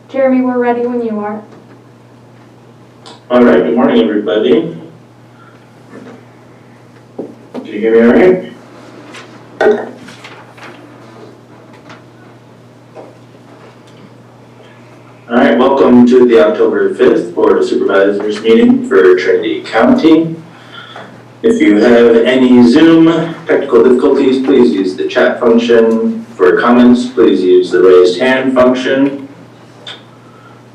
Jeremy, we're ready when you are. All right, good morning, everybody. Can you hear me all right? All right, welcome to the October 5th Board of Supervisors meeting for Trinity County. If you have any Zoom technical difficulties, please use the chat function. For comments, please use the raised hand function.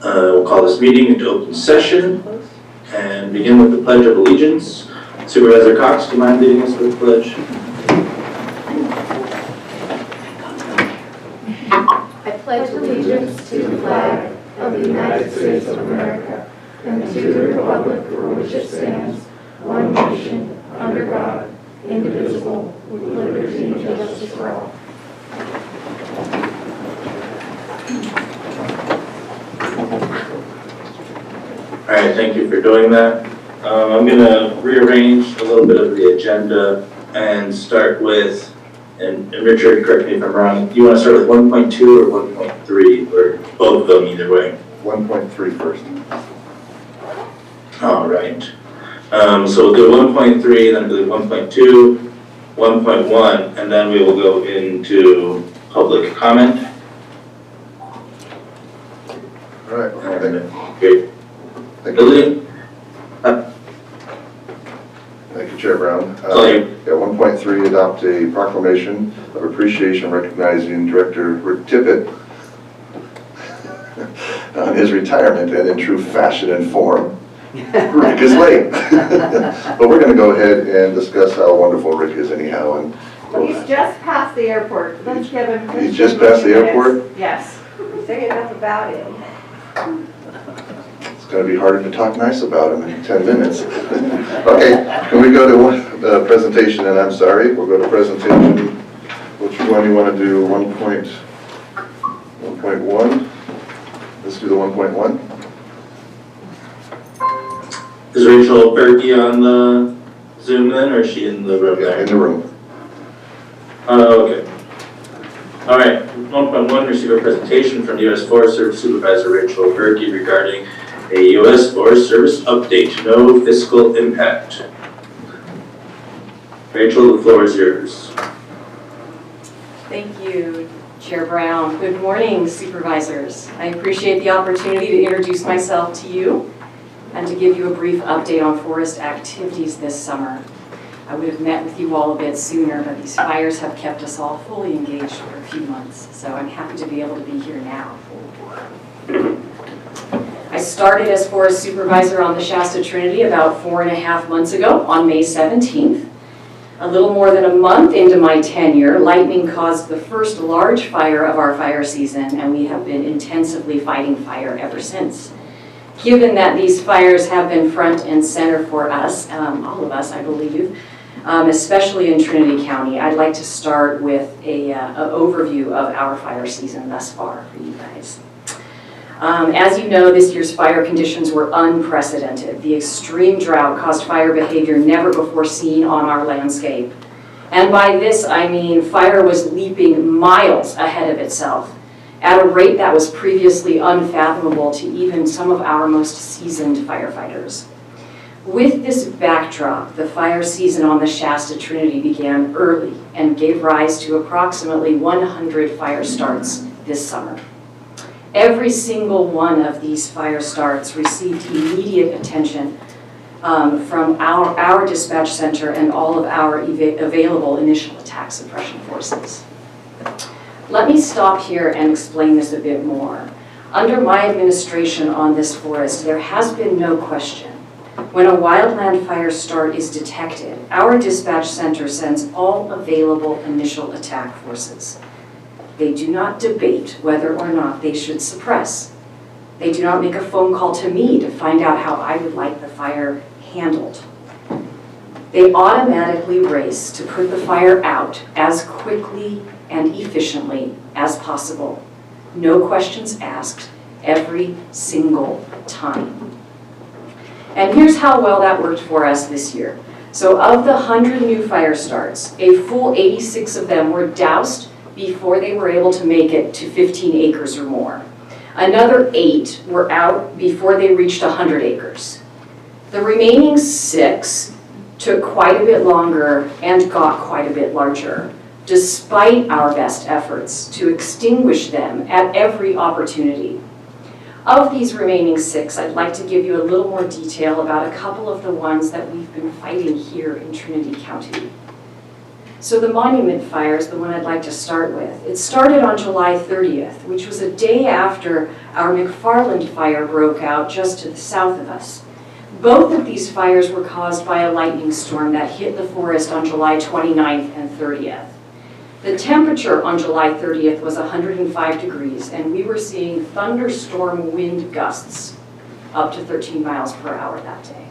We'll call this meeting into open session and begin with the Pledge of Allegiance. Supervisor Cox, do you mind leading us with the pledge? I pledge allegiance to the flag of the United States of America and to the republic for which it stands, one nation, under God, indivisible, with liberty and justice for all. All right, thank you for doing that. I'm going to rearrange a little bit of the agenda and start with, and Richard, correct me if I'm wrong, you want to start with 1.2 or 1.3, or both of them either way? 1.3 first. All right. So we'll do 1.3, then we'll do 1.2, 1.1, and then we will go into public comment. All right. Great. Thank you. Billy? Thank you, Chair Brown. Sorry. 1.3, adopt a proclamation of appreciation recognizing Director Rick Tippett on his retirement, and in true fashion and form, Rick is late. But we're going to go ahead and discuss how wonderful Rick is anyhow. And He's just past the airport. Let's give him. He's just past the airport? Yes. Say enough about him. It's going to be harder to talk nice about him in 10 minutes. Okay, can we go to presentation? And I'm sorry, we'll go to presentation. Which one do you want to do? 1.1? Let's do the 1.1. Is Rachel Berkey on the Zoom then, or is she in the room there? In the room. Okay. All right, 1.1, receive a presentation from U.S. Forest Service Supervisor Rachel Berkey regarding a U.S. Forest Service update, no fiscal impact. Rachel, the floor is yours. Thank you, Chair Brown. Good morning, Supervisors. I appreciate the opportunity to introduce myself to you and to give you a brief update on forest activities this summer. I would have met with you all a bit sooner, but these fires have kept us all fully engaged for a few months, so I'm happy to be able to be here now. I started as Forest Supervisor on the Shasta Trinity about 4.5 months ago on May 17th. A little more than a month into my tenure, lightning caused the first large fire of our fire season, and we have been intensively fighting fire ever since. Given that these fires have been front and center for us, all of us, I believe, especially in Trinity County, I'd like to start with an overview of our fire season thus far for you guys. As you know, this year's fire conditions were unprecedented. The extreme drought caused fire behavior never before seen on our landscape. And by this, I mean fire was leaping miles ahead of itself at a rate that was previously unfathomable to even some of our most seasoned firefighters. With this backdrop, the fire season on the Shasta Trinity began early and gave rise to approximately 100 fire starts this summer. Every single one of these fire starts received immediate attention from our dispatch center and all of our available initial attack suppression forces. Let me stop here and explain this a bit more. Under my administration on this forest, there has been no question. When a wildland fire start is detected, our dispatch center sends all available initial attack forces. They do not debate whether or not they should suppress. They do not make a phone call to me to find out how I would like the fire handled. They automatically race to put the fire out as quickly and efficiently as possible. No questions asked, every single time. And here's how well that worked for us this year. So of the 100 new fire starts, a full 86 of them were doused before they were able to make it to 15 acres or more. Another 8 were out before they reached 100 acres. The remaining 6 took quite a bit longer and got quite a bit larger, despite our best efforts to extinguish them at every opportunity. Of these remaining 6, I'd like to give you a little more detail about a couple of the ones that we've been fighting here in Trinity County. So the Monument Fire is the one I'd like to start with. It started on July 30th, which was a day after our McFarland fire broke out just to the south of us. Both of these fires were caused by a lightning storm that hit the forest on July 29th and 30th. The temperature on July 30th was 105 degrees, and we were seeing thunderstorm wind gusts up to 13 miles per hour that day.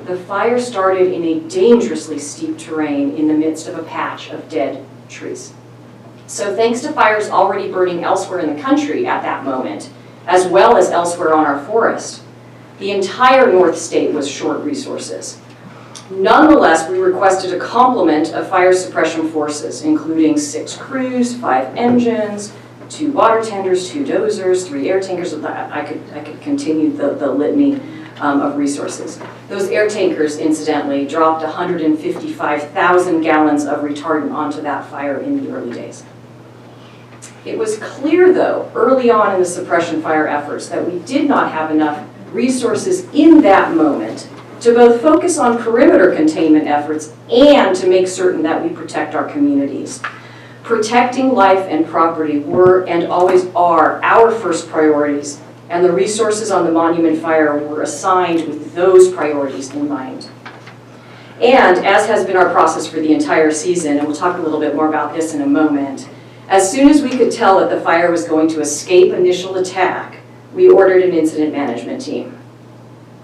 The fire started in a dangerously steep terrain in the midst of a patch of dead trees. So thanks to fires already burning elsewhere in the country at that moment, as well as elsewhere on our forest, the entire North State was short resources. Nonetheless, we requested a complement of fire suppression forces, including 6 crews, 5 engines, 2 water tenders, 2 dozers, 3 air tankers. I could continue the litany of resources. Those air tankers, incidentally, dropped 155,000 gallons of retardant onto that fire in the early days. It was clear, though, early on in the suppression fire efforts that we did not have enough resources in that moment to both focus on perimeter containment efforts and to make certain that we protect our communities. Protecting life and property were and always are our first priorities, and the resources on the Monument Fire were assigned with those priorities in mind. And as has been our process for the entire season, and we'll talk a little bit more about this in a moment, as soon as we could tell that the fire was going to escape initial attack, we ordered an incident management team.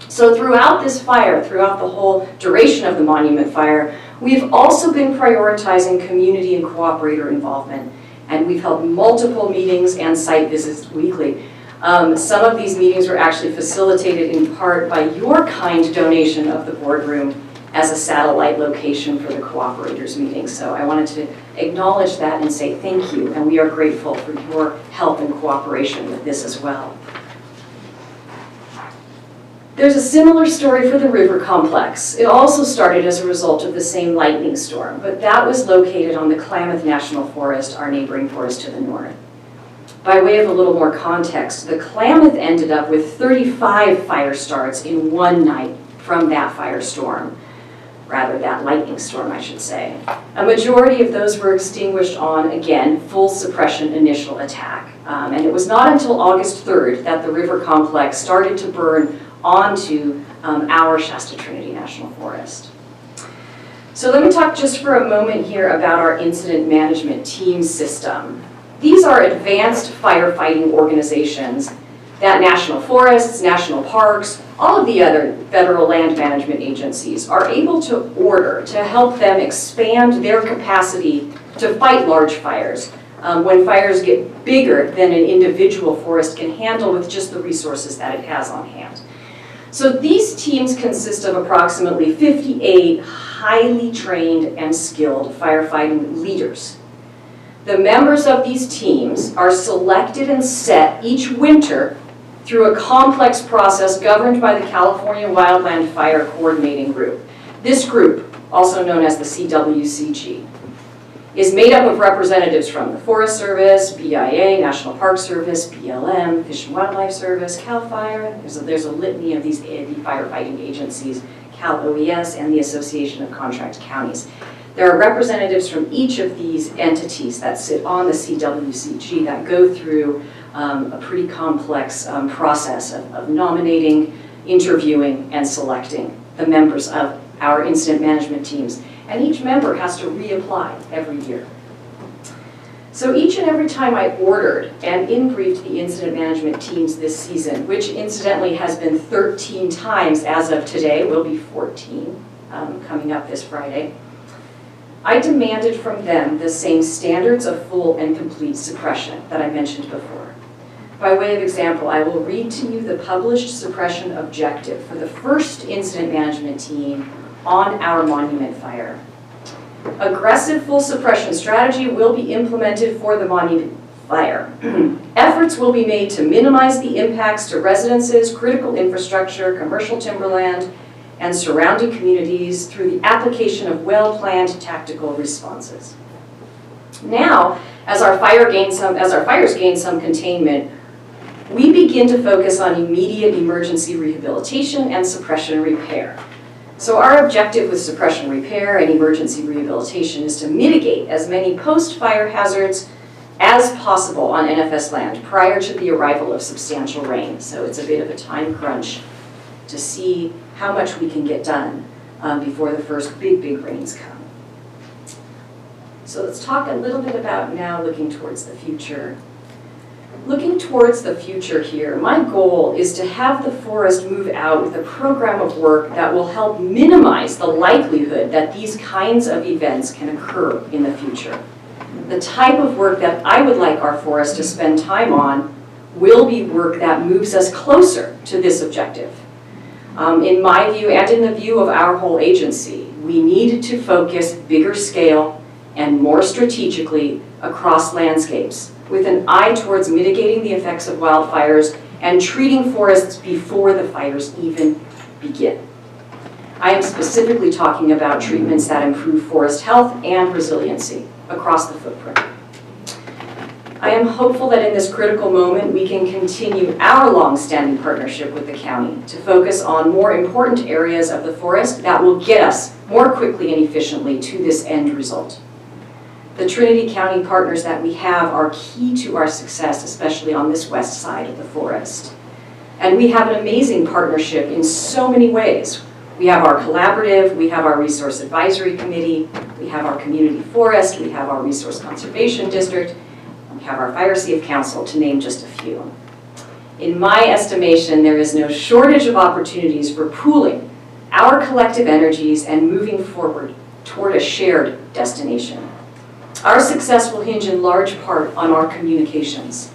So throughout this fire, throughout the whole duration of the Monument Fire, we've also been prioritizing community and cooperator involvement, and we've held multiple meetings and site visits weekly. Some of these meetings were actually facilitated in part by your kind donation of the boardroom as a satellite location for the cooperators meetings. So I wanted to acknowledge that and say thank you, and we are grateful for your help and cooperation with this as well. There's a similar story for the river complex. It also started as a result of the same lightning storm, but that was located on the Klamath National Forest, our neighboring forest to the north. By way of a little more context, the Klamath ended up with 35 fire starts in one night from that firestorm. Rather, that lightning storm, I should say. A majority of those were extinguished on, again, full suppression initial attack. And it was not until August 3rd that the river complex started to burn onto our Shasta Trinity National Forest. So let me talk just for a moment here about our incident management team system. These are advanced firefighting organizations that national forests, national parks, all of the other federal land management agencies are able to order to help them expand their capacity to fight large fires when fires get bigger than an individual forest can handle with just the resources that it has on hand. So these teams consist of approximately 58 highly trained and skilled firefighting leaders. The members of these teams are selected and set each winter through a complex process governed by the California Wildland Fire Coordinating Group. This group, also known as the CWCG, is made up of representatives from the Forest Service, BIA, National Park Service, BLM, Fish and Wildlife Service, CAL FIRE. There's a litany of these firefighting agencies, Cal OES, and the Association of Contract Counties. There are representatives from each of these entities that sit on the CWCG that go through a pretty complex process of nominating, interviewing, and selecting the members of our incident management teams. And each member has to reapply every year. So each and every time I ordered and in-briefed the incident management teams this season, which incidentally has been 13 times as of today, will be 14 coming up this Friday, I demanded from them the same standards of full and complete suppression that I mentioned before. By way of example, I will read to you the published suppression objective for the first incident management team on our monument fire. Aggressive full suppression strategy will be implemented for the monument fire. Efforts will be made to minimize the impacts to residences, critical infrastructure, commercial timberland, and surrounding communities through the application of well-planned tactical responses. Now, as our fires gain some containment, we begin to focus on immediate emergency rehabilitation and suppression repair. So our objective with suppression repair and emergency rehabilitation is to mitigate as many post-fire hazards as possible on NFS land prior to the arrival of substantial rain. So it's a bit of a time crunch to see how much we can get done before the first big rains come. So let's talk a little bit about now looking towards the future. Looking towards the future here, my goal is to have the forest move out with a program of work that will help minimize the likelihood that these kinds of events can occur in the future. The type of work that I would like our forest to spend time on will be work that moves us closer to this objective. In my view and in the view of our whole agency, we need to focus bigger scale and more strategically across landscapes with an eye towards mitigating the effects of wildfires and treating forests before the fires even begin. I am specifically talking about treatments that improve forest health and resiliency across the footprint. I am hopeful that in this critical moment we can continue our long-standing partnership with the county to focus on more important areas of the forest that will get us more quickly and efficiently to this end result. The Trinity County partners that we have are key to our success, especially on this west side of the forest. And we have an amazing partnership in so many ways. We have our collaborative, we have our resource advisory committee, we have our community forest, we have our resource conservation district, we have our fire safe council, to name just a few. In my estimation, there is no shortage of opportunities for pooling our collective energies and moving forward toward a shared destination. Our success will hinge in large part on our communications,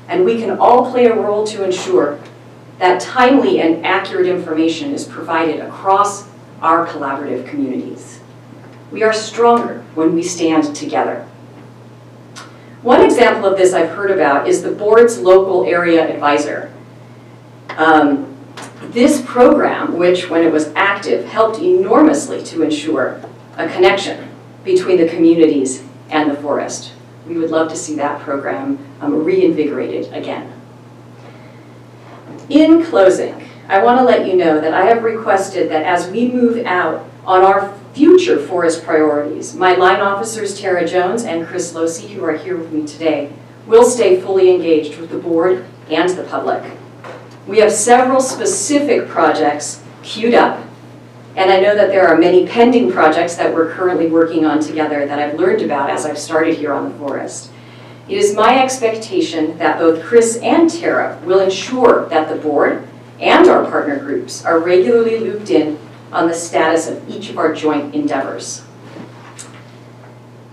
and we can all play a role to ensure that timely and accurate information is provided across our collaborative communities. We are stronger when we stand together. One example of this I've heard about is the board's local area advisor. This program, which when it was active, helped enormously to ensure a connection between the communities and the forest. We would love to see that program reinvigorated again. In closing, I want to let you know that I have requested that as we move out on our future forest priorities, my line officers Tara Jones and Chris Losey, who are here with me today, will stay fully engaged with the board and the public. We have several specific projects queued up, and I know that there are many pending projects that we're currently working on together that I've learned about as I've started here on the forest. It is my expectation that both Chris and Tara will ensure that the board and our partner groups are regularly looped in on the status of each of our joint endeavors.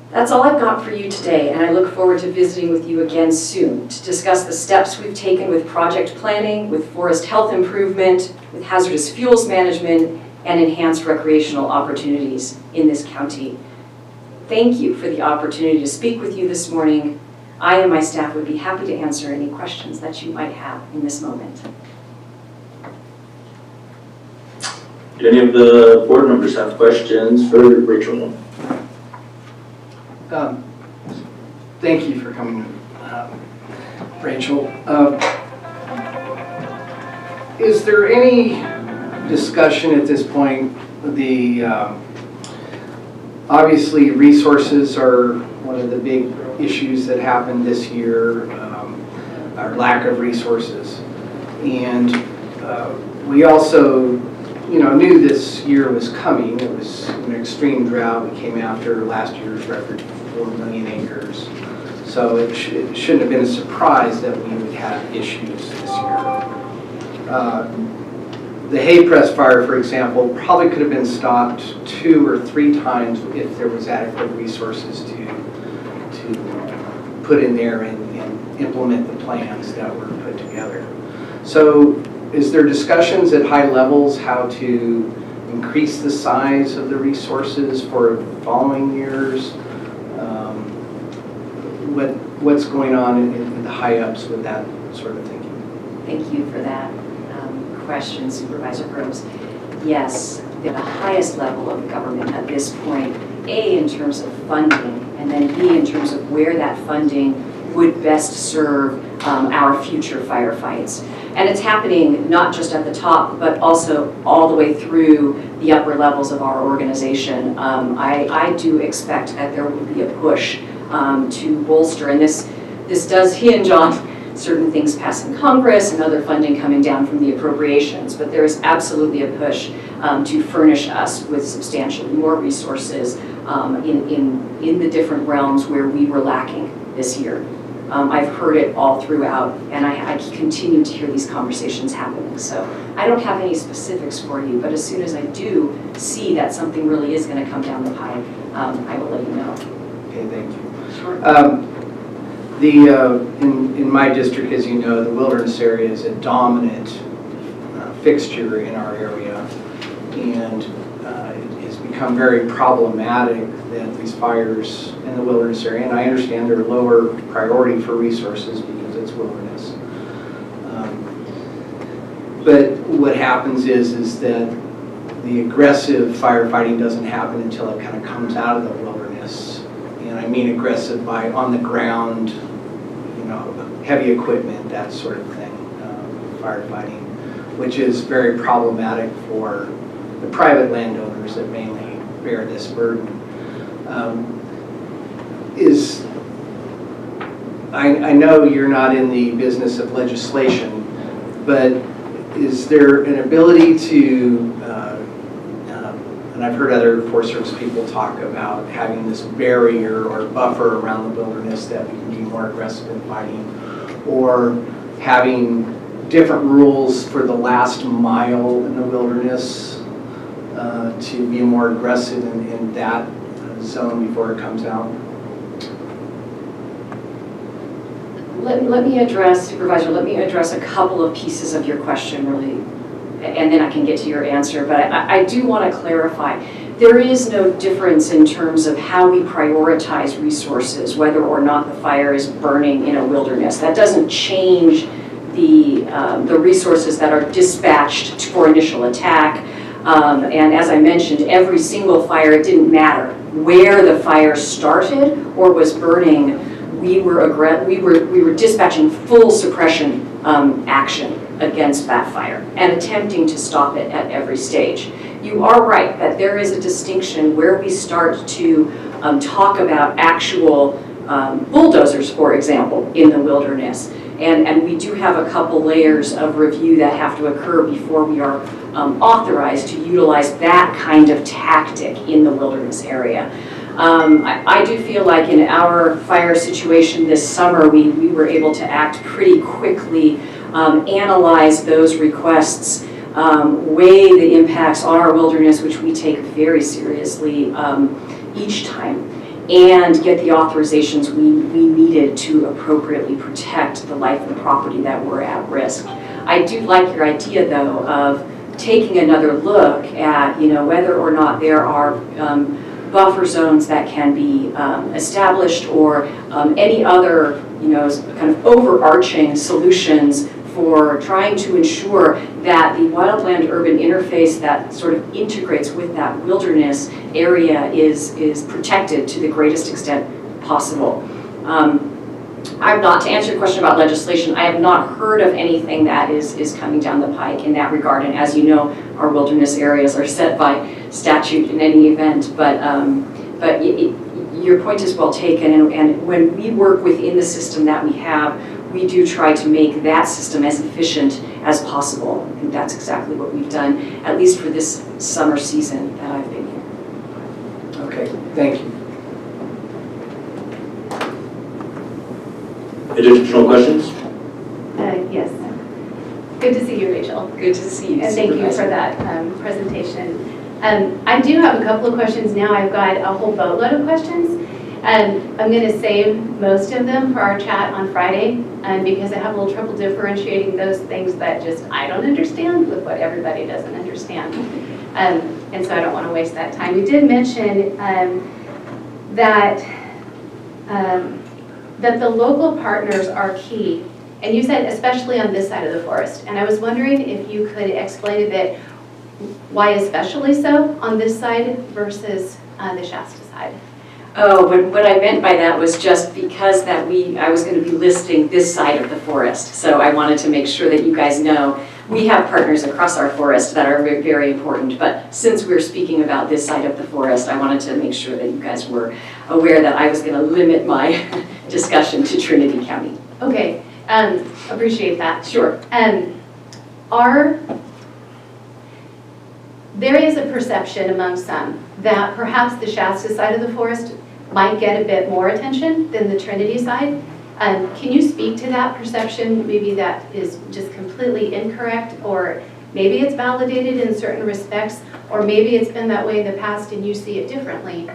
That's all I've got for you today, and I look forward to visiting with you again soon to discuss the steps we've taken with project planning, with forest health improvement, with hazardous fuels management, and enhanced recreational opportunities in this county. Thank you for the opportunity to speak with you this morning. I and my staff would be happy to answer any questions that you might have in this moment. Do any of the board members have questions for Rachel? Thank you for coming, Rachel. Is there any discussion at this point? Obviously resources are one of the big issues that happened this year, our lack of resources. And we also knew this year was coming. It was an extreme drought. We came after last year's record 4 million acres. So it shouldn't have been a surprise that we would have issues this year. The hay press fire, for example, probably could have been stopped 2 or 3 times if there was adequate resources to put in there and implement the plans that were put together. So is there discussions at high levels how to increase the size of the resources for following years? What's going on in the high-ups with that sort of thinking? Thank you for that question, Supervisor Groves. Yes, the highest level of government at this point, A, in terms of funding, and then B, in terms of where that funding would best serve our future firefights. And it's happening not just at the top, but also all the way through the upper levels of our organization. I do expect that there will be a push to bolster, and this does hinge on certain things passing Congress and other funding coming down from the appropriations, but there is absolutely a push to furnish us with substantially more resources in the different realms where we were lacking this year. I've heard it all throughout, and I continue to hear these conversations happening. So I don't have any specifics for you, but as soon as I do see that something really is going to come down the pipe, I will let you know. Okay, thank you. Sure. In my district, as you know, the wilderness area is a dominant fixture in our area, and it has become very problematic that these fires in the wilderness area, and I understand they're lower priority for resources because it's wilderness. But what happens is that the aggressive firefighting doesn't happen until it kind of comes out of the wilderness. And I mean aggressive by on the ground, heavy equipment, that sort of thing, firefighting, which is very problematic for the private landowners that mainly bear this burden. I know you're not in the business of legislation, but is there an ability to, and I've heard other Forest Service people talk about having this barrier or buffer around the wilderness that we can be more aggressive in fighting, or having different rules for the last mile in the wilderness to be more aggressive in that zone before it comes out? Let me address, Supervisor, let me address a couple of pieces of your question really, and then I can get to your answer. But I do want to clarify, there is no difference in terms of how we prioritize resources, whether or not the fire is burning in a wilderness. That doesn't change the resources that are dispatched for initial attack. And as I mentioned, every single fire, it didn't matter where the fire started or was burning, we were dispatching full suppression action against that fire and attempting to stop it at every stage. You are right that there is a distinction where we start to talk about actual bulldozers, for example, in the wilderness. And we do have a couple layers of review that have to occur before we are authorized to utilize that kind of tactic in the wilderness area. I do feel like in our fire situation this summer, we were able to act pretty quickly, analyze those requests, weigh the impacts on our wilderness, which we take very seriously each time, and get the authorizations we needed to appropriately protect the life and property that were at risk. I do like your idea, though, of taking another look at, whether or not there are buffer zones that can be established, or any other, kind of overarching solutions for trying to ensure that the wildland-urban interface that sort of integrates with that wilderness area is protected to the greatest extent possible. I'm not, to answer your question about legislation, I have not heard of anything that is coming down the pike in that regard. And as you know, our wilderness areas are set by statute in any event. But your point is well taken. And when we work within the system that we have, we do try to make that system as efficient as possible. And that's exactly what we've done, at least for this summer season that I've been here. Okay, thank you. Additional questions? Yes. Good to see you, Rachel. Good to see you, And thank you for Supervisor. that presentation. I do have a couple of questions now. I've got a whole boatload of questions. I'm going to save most of them for our chat on Friday because I have a little trouble differentiating those things that just I don't understand with what everybody doesn't understand. And so I don't want to waste that time. You did mention that the local partners are key. And you said especially on this side of the forest. And I was wondering if you could explain a bit why especially so on this side versus the Shasta side. Oh, but what I meant by that was just because that I was going to be listing this side of the forest. So I wanted to make sure that you guys know we have partners across our forest that are very, very important. But since we're speaking about this side of the forest, I wanted to make sure that you guys were aware that I was going to limit my discussion to Trinity County. Okay, appreciate that. Sure. There is a perception among some that perhaps the Shasta side of the forest might get a bit more attention than the Trinity side. Can you speak to that perception? Maybe that is just completely incorrect, or maybe it's validated in certain respects, or maybe it's been that way in the past and you see it differently.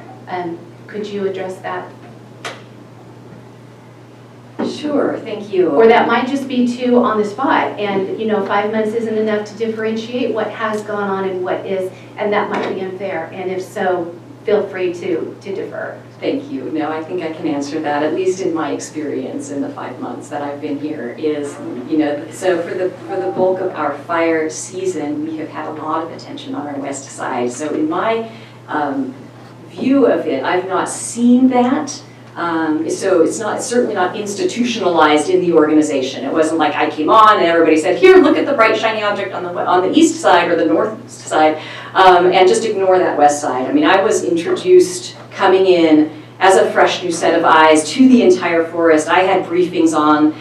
Could you address that? Sure, thank you. Or that might just be too on the spot, and 5 months isn't enough to differentiate what has gone on and what is, and that might be unfair. And if so, feel free to defer. Thank you. No, I think I can answer that, at least in my experience in the 5 months that I've been here is, so for the bulk of our fire season, we have had a lot of attention on our west side. So in my view of it, I've not seen that. So it's certainly not institutionalized in the organization. It wasn't like I came on and everybody said, here, look at the bright shiny object on the east side or the north side, and just ignore that west side. I mean, I was introduced coming in as a fresh new set of eyes to the entire forest. I had briefings on,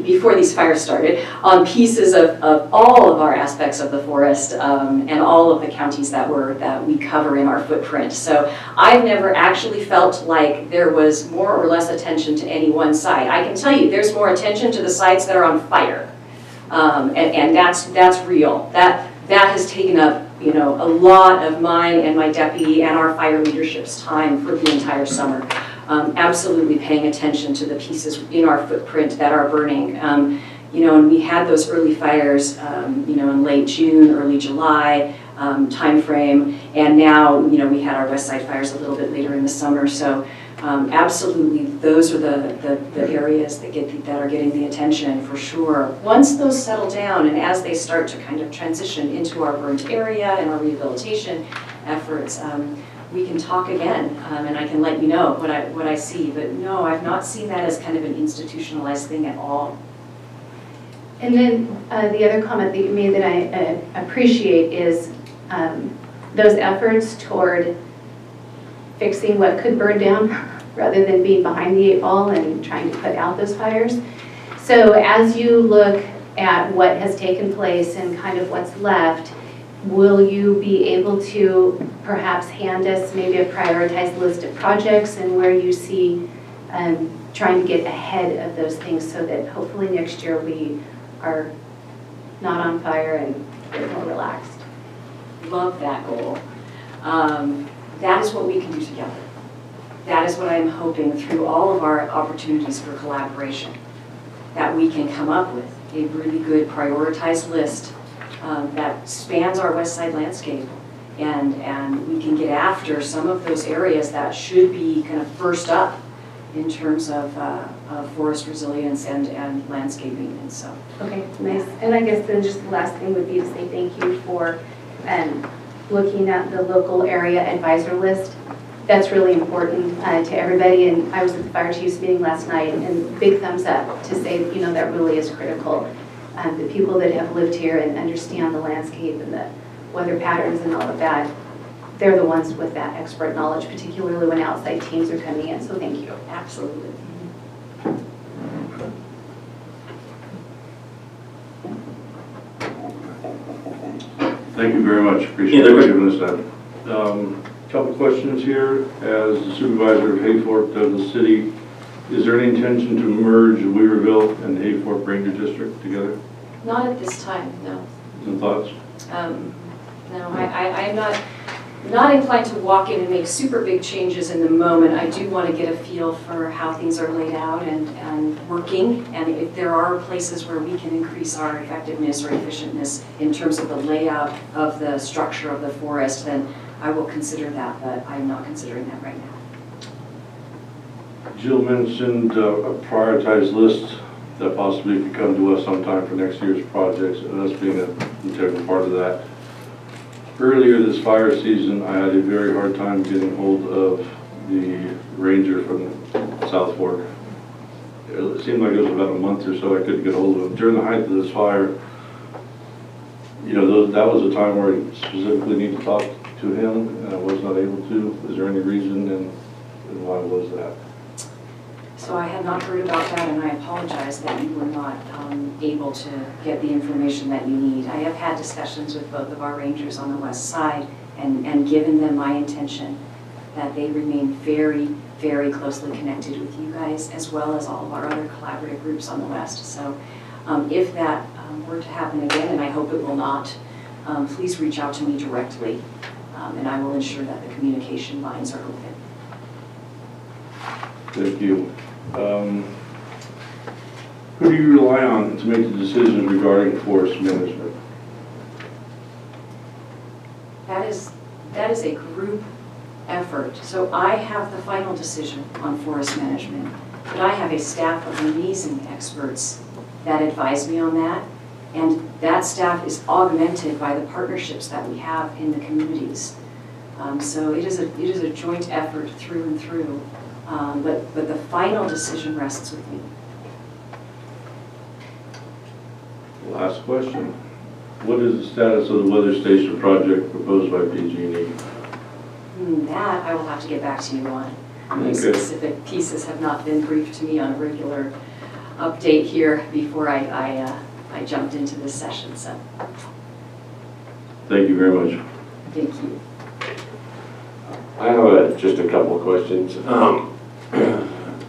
before these fires started, on pieces of all of our aspects of the forest and all of the counties that we cover in our footprint. So I've never actually felt like there was more or less attention to any one side. I can tell you there's more attention to the sides that are on fire. And that's real. That has taken up a lot of mine and my deputy and our fire leadership's time for the entire summer. Absolutely paying attention to the pieces in our footprint that are burning. And we had those early fires, in late June, early July time frame, and now, we had our west side fires a little bit later in the summer. So absolutely, those are the areas that are getting the attention for sure. Once those settle down and as they start to kind of transition into our burnt area and our rehabilitation efforts, we can talk again, and I can let you know what I see. But no, I've not seen that as kind of an institutionalized thing at all. And then the other comment that you made that I appreciate is those efforts toward fixing what could burn down rather than being behind the 8 ball and trying to put out those fires. So as you look at what has taken place and kind of what's left, will you be able to perhaps hand us maybe a prioritized list of projects and where you see trying to get ahead of those things so that hopefully next year we are not on fire and a bit more relaxed? Love that goal. That is what we can do together. That is what I'm hoping through all of our opportunities for collaboration, that we can come up with a really good prioritized list that spans our west side landscape, and we can get after some of those areas that should be kind of first up in terms of forest resilience and landscaping. And so. Okay, nice. And I guess then just the last thing would be to say thank you for looking at the local area advisor list. That's really important to everybody. And I was at the fire chiefs meeting last night, and big thumbs up to say, that really is critical. The people that have lived here and understand the landscape and the weather patterns and all of that, they're the ones with that expert knowledge, particularly when outside teams are coming in. So thank you. Absolutely. Thank you very much. Appreciate you giving us that. Couple questions here. As the supervisor of Hayfork of the city, Is there any intention to merge Weaverville and Hayfork Ranger District together? Not at this time, no. Some thoughts? No, I'm not inclined to walk in and make super big changes in the moment. I do want to get a feel for how things are laid out and working, and if there are places where we can increase our effectiveness or efficientness in terms of the layout of the structure of the forest, then I will consider that, but I'm not considering that right now. Jill mentioned a prioritized list that possibly could come to us sometime for next year's projects, and us being an integral part of that. Earlier this fire season, I had a very hard time getting hold of the ranger from South Fork. It seemed like it was about a month or so I couldn't get hold of him. During the height of this fire, you know, that was a time where I specifically need to talk to him, and I was not able to. Is there any reason, and why was that? So I had not heard about that, and I apologize that you were not able to get the information that you need. I have had discussions with both of our rangers on the west side and given them my intention that they remain very, very closely connected with you guys, as well as all of our other collaborative groups on the west. So if that were to happen again, and I hope it will not, please reach out to me directly, and I will ensure that the communication lines are open. Thank you. Who do you rely on to make the decisions regarding forest management? That is a group effort. So I have the final decision on forest management, but I have a staff of amazing experts that advise me on that, and that staff is augmented by the partnerships that we have in the communities. So it is a joint effort through and through. But the final decision rests with me. Last question. What is the status of the weather station project proposed by PG&E? That I will have to get back to you on. Okay. Specific pieces have not been briefed to me on a regular update here before I jumped into this session. So. Thank you very much. Thank you. I have just a couple of questions.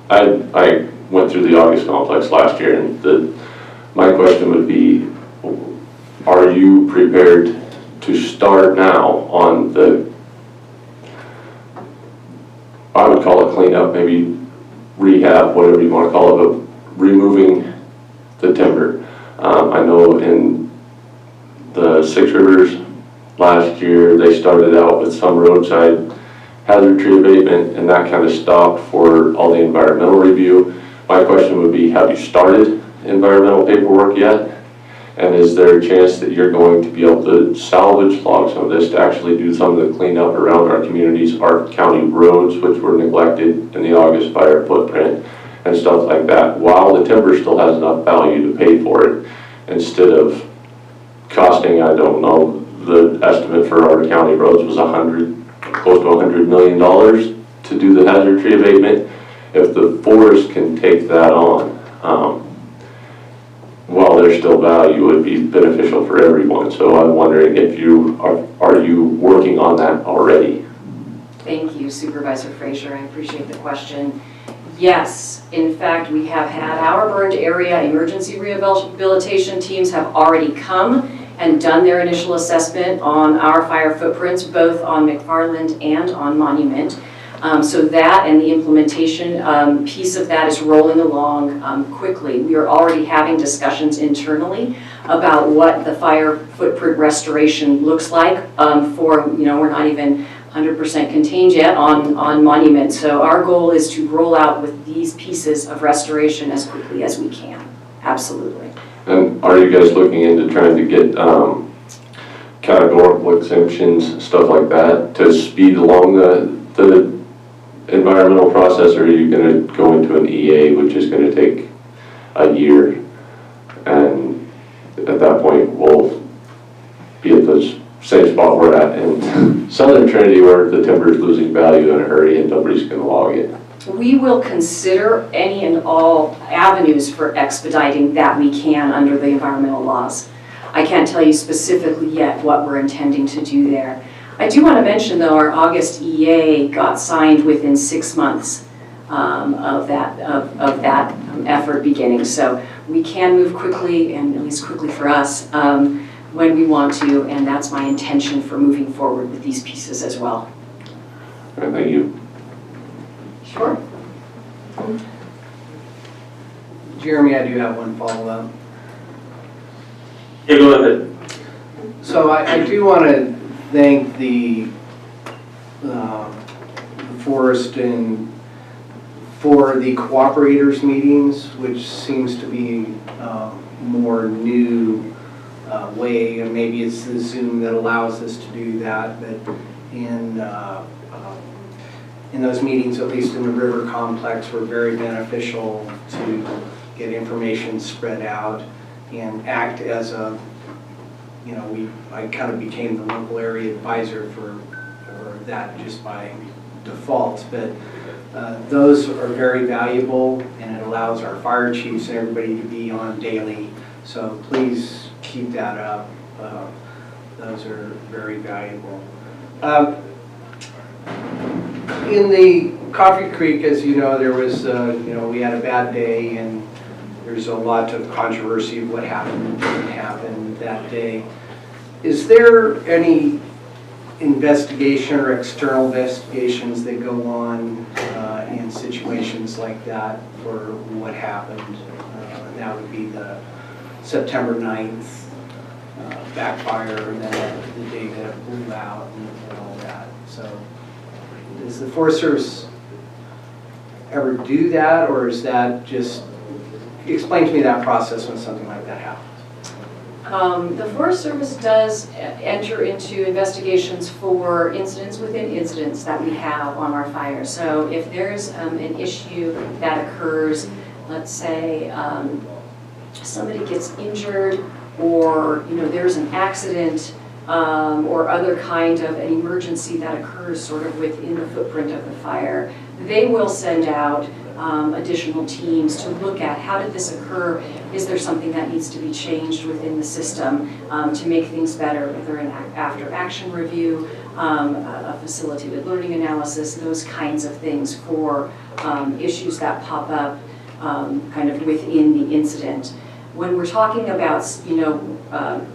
I went through the August complex last year, and my question would be, are you prepared to start now on the, I would call it cleanup, maybe rehab, whatever you want to call it, but removing the timber? I know in the Six Rivers last year, they started out with some roadside hazard tree abatement, and that kind of stopped for all the environmental review. My question would be, have you started environmental paperwork yet? And is there a chance that you're going to be able to salvage logs of this to actually do some of the cleanup around our communities, our county roads, which were neglected in the August fire footprint, and stuff like that, while the timber still has enough value to pay for it, instead of costing, I don't know, the estimate for our county roads was close to $100 million to do the hazard tree abatement. If the forest can take that on, while there's still value, it would be beneficial for everyone. So I'm wondering if you are you working on that already? Thank you, Supervisor Frazier. I appreciate the question. Yes, in fact, we have had our burned area emergency rehabilitation teams have already come and done their initial assessment on our fire footprints, both on McFarland and on Monument. So that and the implementation piece of that is rolling along quickly. We are already having discussions internally about what the fire footprint restoration looks like for, we're not even 100% contained yet on Monument. So our goal is to roll out with these pieces of restoration as quickly as we can. Absolutely. And are you guys looking into trying to get categorical exemptions, stuff like that, to speed along the environmental process, or are you going to go into an EA, which is going to take a year, and at that point we'll be at the same spot we're at in southern Trinity, where the timber is losing value in a hurry and nobody's going to log it? We will consider any and all avenues for expediting that we can under the environmental laws. I can't tell you specifically yet what we're intending to do there. I do want to mention, though, our August EA got signed within 6 months. of that effort beginning. So we can move quickly, and at least quickly for us, when we want to, and that's my intention for moving forward with these pieces as well. All right, thank you. Sure. Jeremy, I do have one follow-up. Yeah, go ahead. So I do want to thank the Forest and for the cooperators meetings, which seems to be more new way, and maybe it's the Zoom that allows us to do that, but in those meetings, at least in the river complex, were very beneficial to get information spread out and act as a, I kind of became the local area advisor for that just by default, but those are very valuable, and it allows our fire chiefs and everybody to be on daily. So please keep that up. Those are very valuable. In the Coffee Creek, as you know, there was, we had a bad day, and there's a lot of controversy of what happened and didn't happen that day. Is there any investigation or external investigations that go on in situations like that for what happened? That would be the September 9th backfire, and then the day that it blew out and all that. So does the Forest Service ever do that, or is that just, explain to me that process when something like that happens? The Forest Service does enter into investigations for incidents within incidents that we have on our fires. So if there's an issue that occurs, let's say somebody gets injured, or there's an accident, or other kind of an emergency that occurs sort of within the footprint of the fire, they will send out additional teams to look at how did this occur, is there something that needs to be changed within the system to make things better, whether an after-action review, a facilitated learning analysis, those kinds of things for issues that pop up kind of within the incident. When we're talking about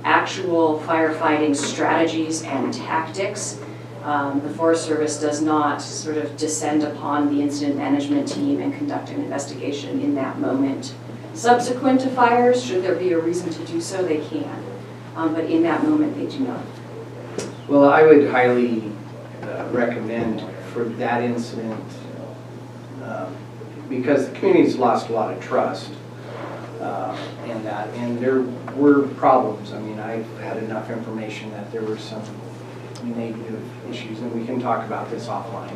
actual firefighting strategies and tactics, the Forest Service does not sort of descend upon the incident management team and conduct an investigation in that moment. Subsequent to fires, should there be a reason to do so, they can. But in that moment, they do not. Well, I would highly recommend for that incident, because the community's lost a lot of trust in that, and there were problems. I mean, I've had enough information that there were some negative issues, and we can talk about this offline,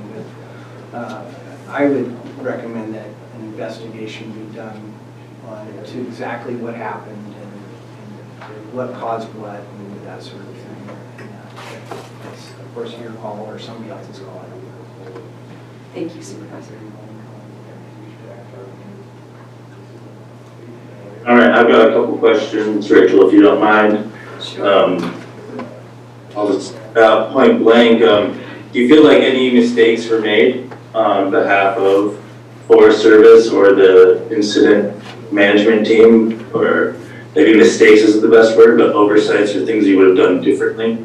but I would recommend that an investigation be done to exactly what happened and what caused what and that sort of thing. It's, of course, your call or somebody else's call. Thank you, Supervisor. All right, I've got a couple questions, Rachel, if you don't mind. Sure. I'll just point blank. Do you feel like any mistakes were made on behalf of Forest Service or the incident management team, or maybe mistakes isn't the best word, but oversights or things you would have done differently?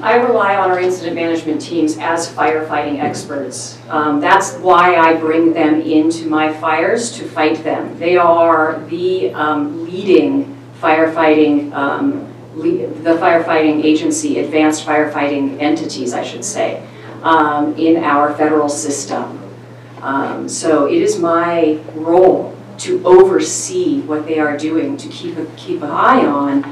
I rely on our incident management teams as firefighting experts. That's why I bring them into my fires to fight them. They are the leading firefighting, the firefighting agency, advanced firefighting entities, I should say, in our federal system. So it is my role to oversee what they are doing, to keep an eye on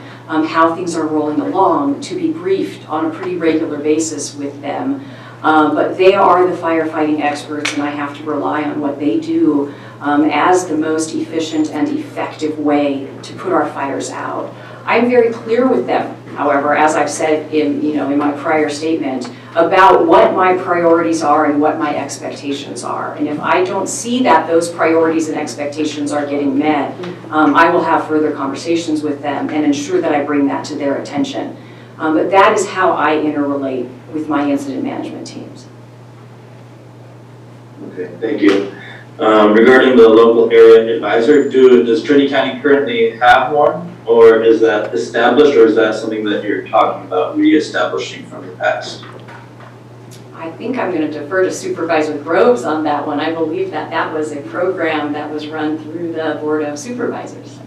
how things are rolling along, to be briefed on a pretty regular basis with them. But they are the firefighting experts, and I have to rely on what they do as the most efficient and effective way to put our fires out. I'm very clear with them, however, as I've said in my prior statement, about what my priorities are and what my expectations are. And if I don't see that those priorities and expectations are getting met, I will have further conversations with them and ensure that I bring that to their attention. But that is how I interrelate with my incident management teams. Okay, thank you. Regarding the local area advisor, does Trinity County currently have one? Or is that established, or is that something that you're talking about reestablishing from the past? I think I'm going to defer to Supervisor Groves on that one. I believe that that was a program that was run through the Board of Supervisors.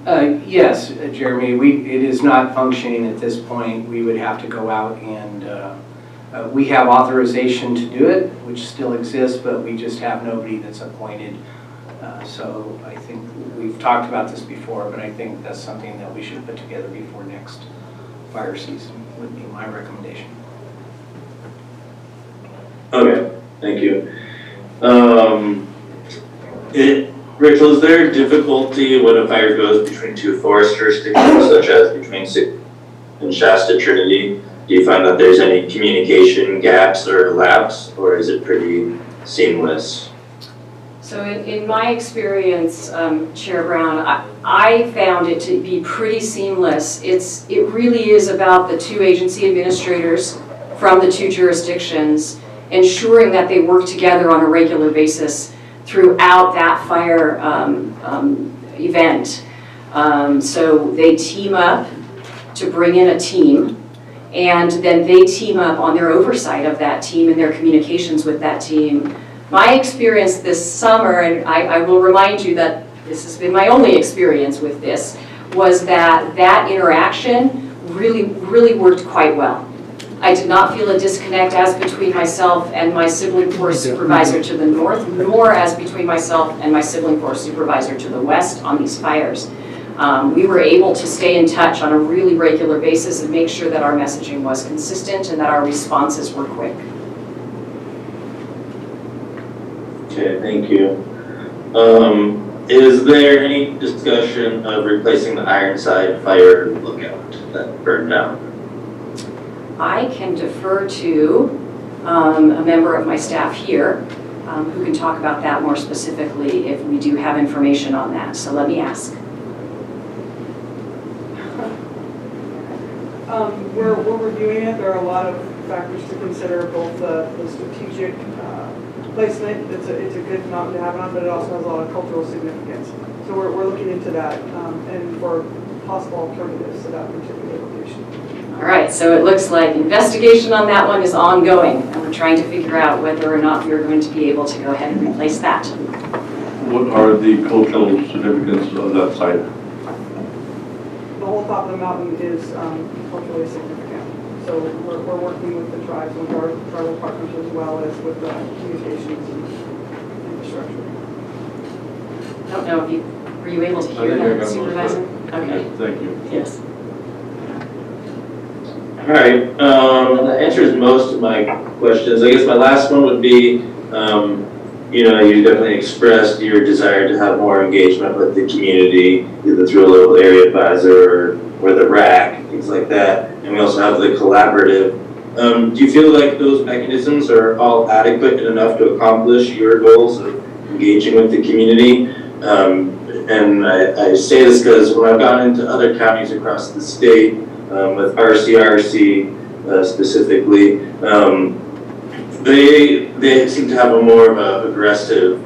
Yes, Jeremy, it is not functioning at this point. We would have to go out and we have authorization to do it, which still exists, but we just have nobody that's appointed. So I think we've talked about this before, but I think that's something that we should put together before next fire season, would be my recommendation. Okay, thank you. Rachel, is there difficulty when a fire goes between two forest jurisdictions, such as between and Shasta Trinity? Do you find that there's any communication gaps or lapse, or is it pretty seamless? So in my experience, Chair Brown, I found it to be pretty seamless. It really is about the two agency administrators from the two jurisdictions ensuring that they work together on a regular basis throughout that fire event. So they team up to bring in a team, and then they team up on their oversight of that team and their communications with that team. My experience this summer, and I will remind you that this has been my only experience with this, was that that interaction really worked quite well. I did not feel a disconnect as between myself and my sibling force supervisor to the north, nor as between myself and my sibling force supervisor to the west on these fires. We were able to stay in touch on a really regular basis and make sure that our messaging was consistent and that our responses were quick. Okay, thank you. Is there any discussion of replacing the Ironside Fire Lookout that burned down? I can defer to a member of my staff here who can talk about that more specifically if we do have information on that. So let me ask. We're reviewing it. There are a lot of factors to consider, both the strategic placement. It's a good mountain to have it on, but it also has a lot of cultural significance. So we're looking into that and for possible alternatives to that particular location. All right, so it looks like investigation on that one is ongoing, and we're trying to figure out whether or not we're going to be able to go ahead and replace that. What are the cultural significance of that site? The whole top of the mountain is culturally significant. So we're working with the tribes and our tribal partners as well as with the communications and infrastructure. I don't know if were you able to hear that, Supervisor? Okay. Thank you. Yes. All right, that answers most of my questions. I guess my last one would be, you definitely expressed your desire to have more engagement with the community, either through a local area advisor or the RAC, things like that. And we also have the collaborative. Do you feel like those mechanisms are all adequate and enough to accomplish your goals of engaging with the community? And I say this because when I've gone into other counties across the state, with RCRC specifically, they seem to have a more of a aggressive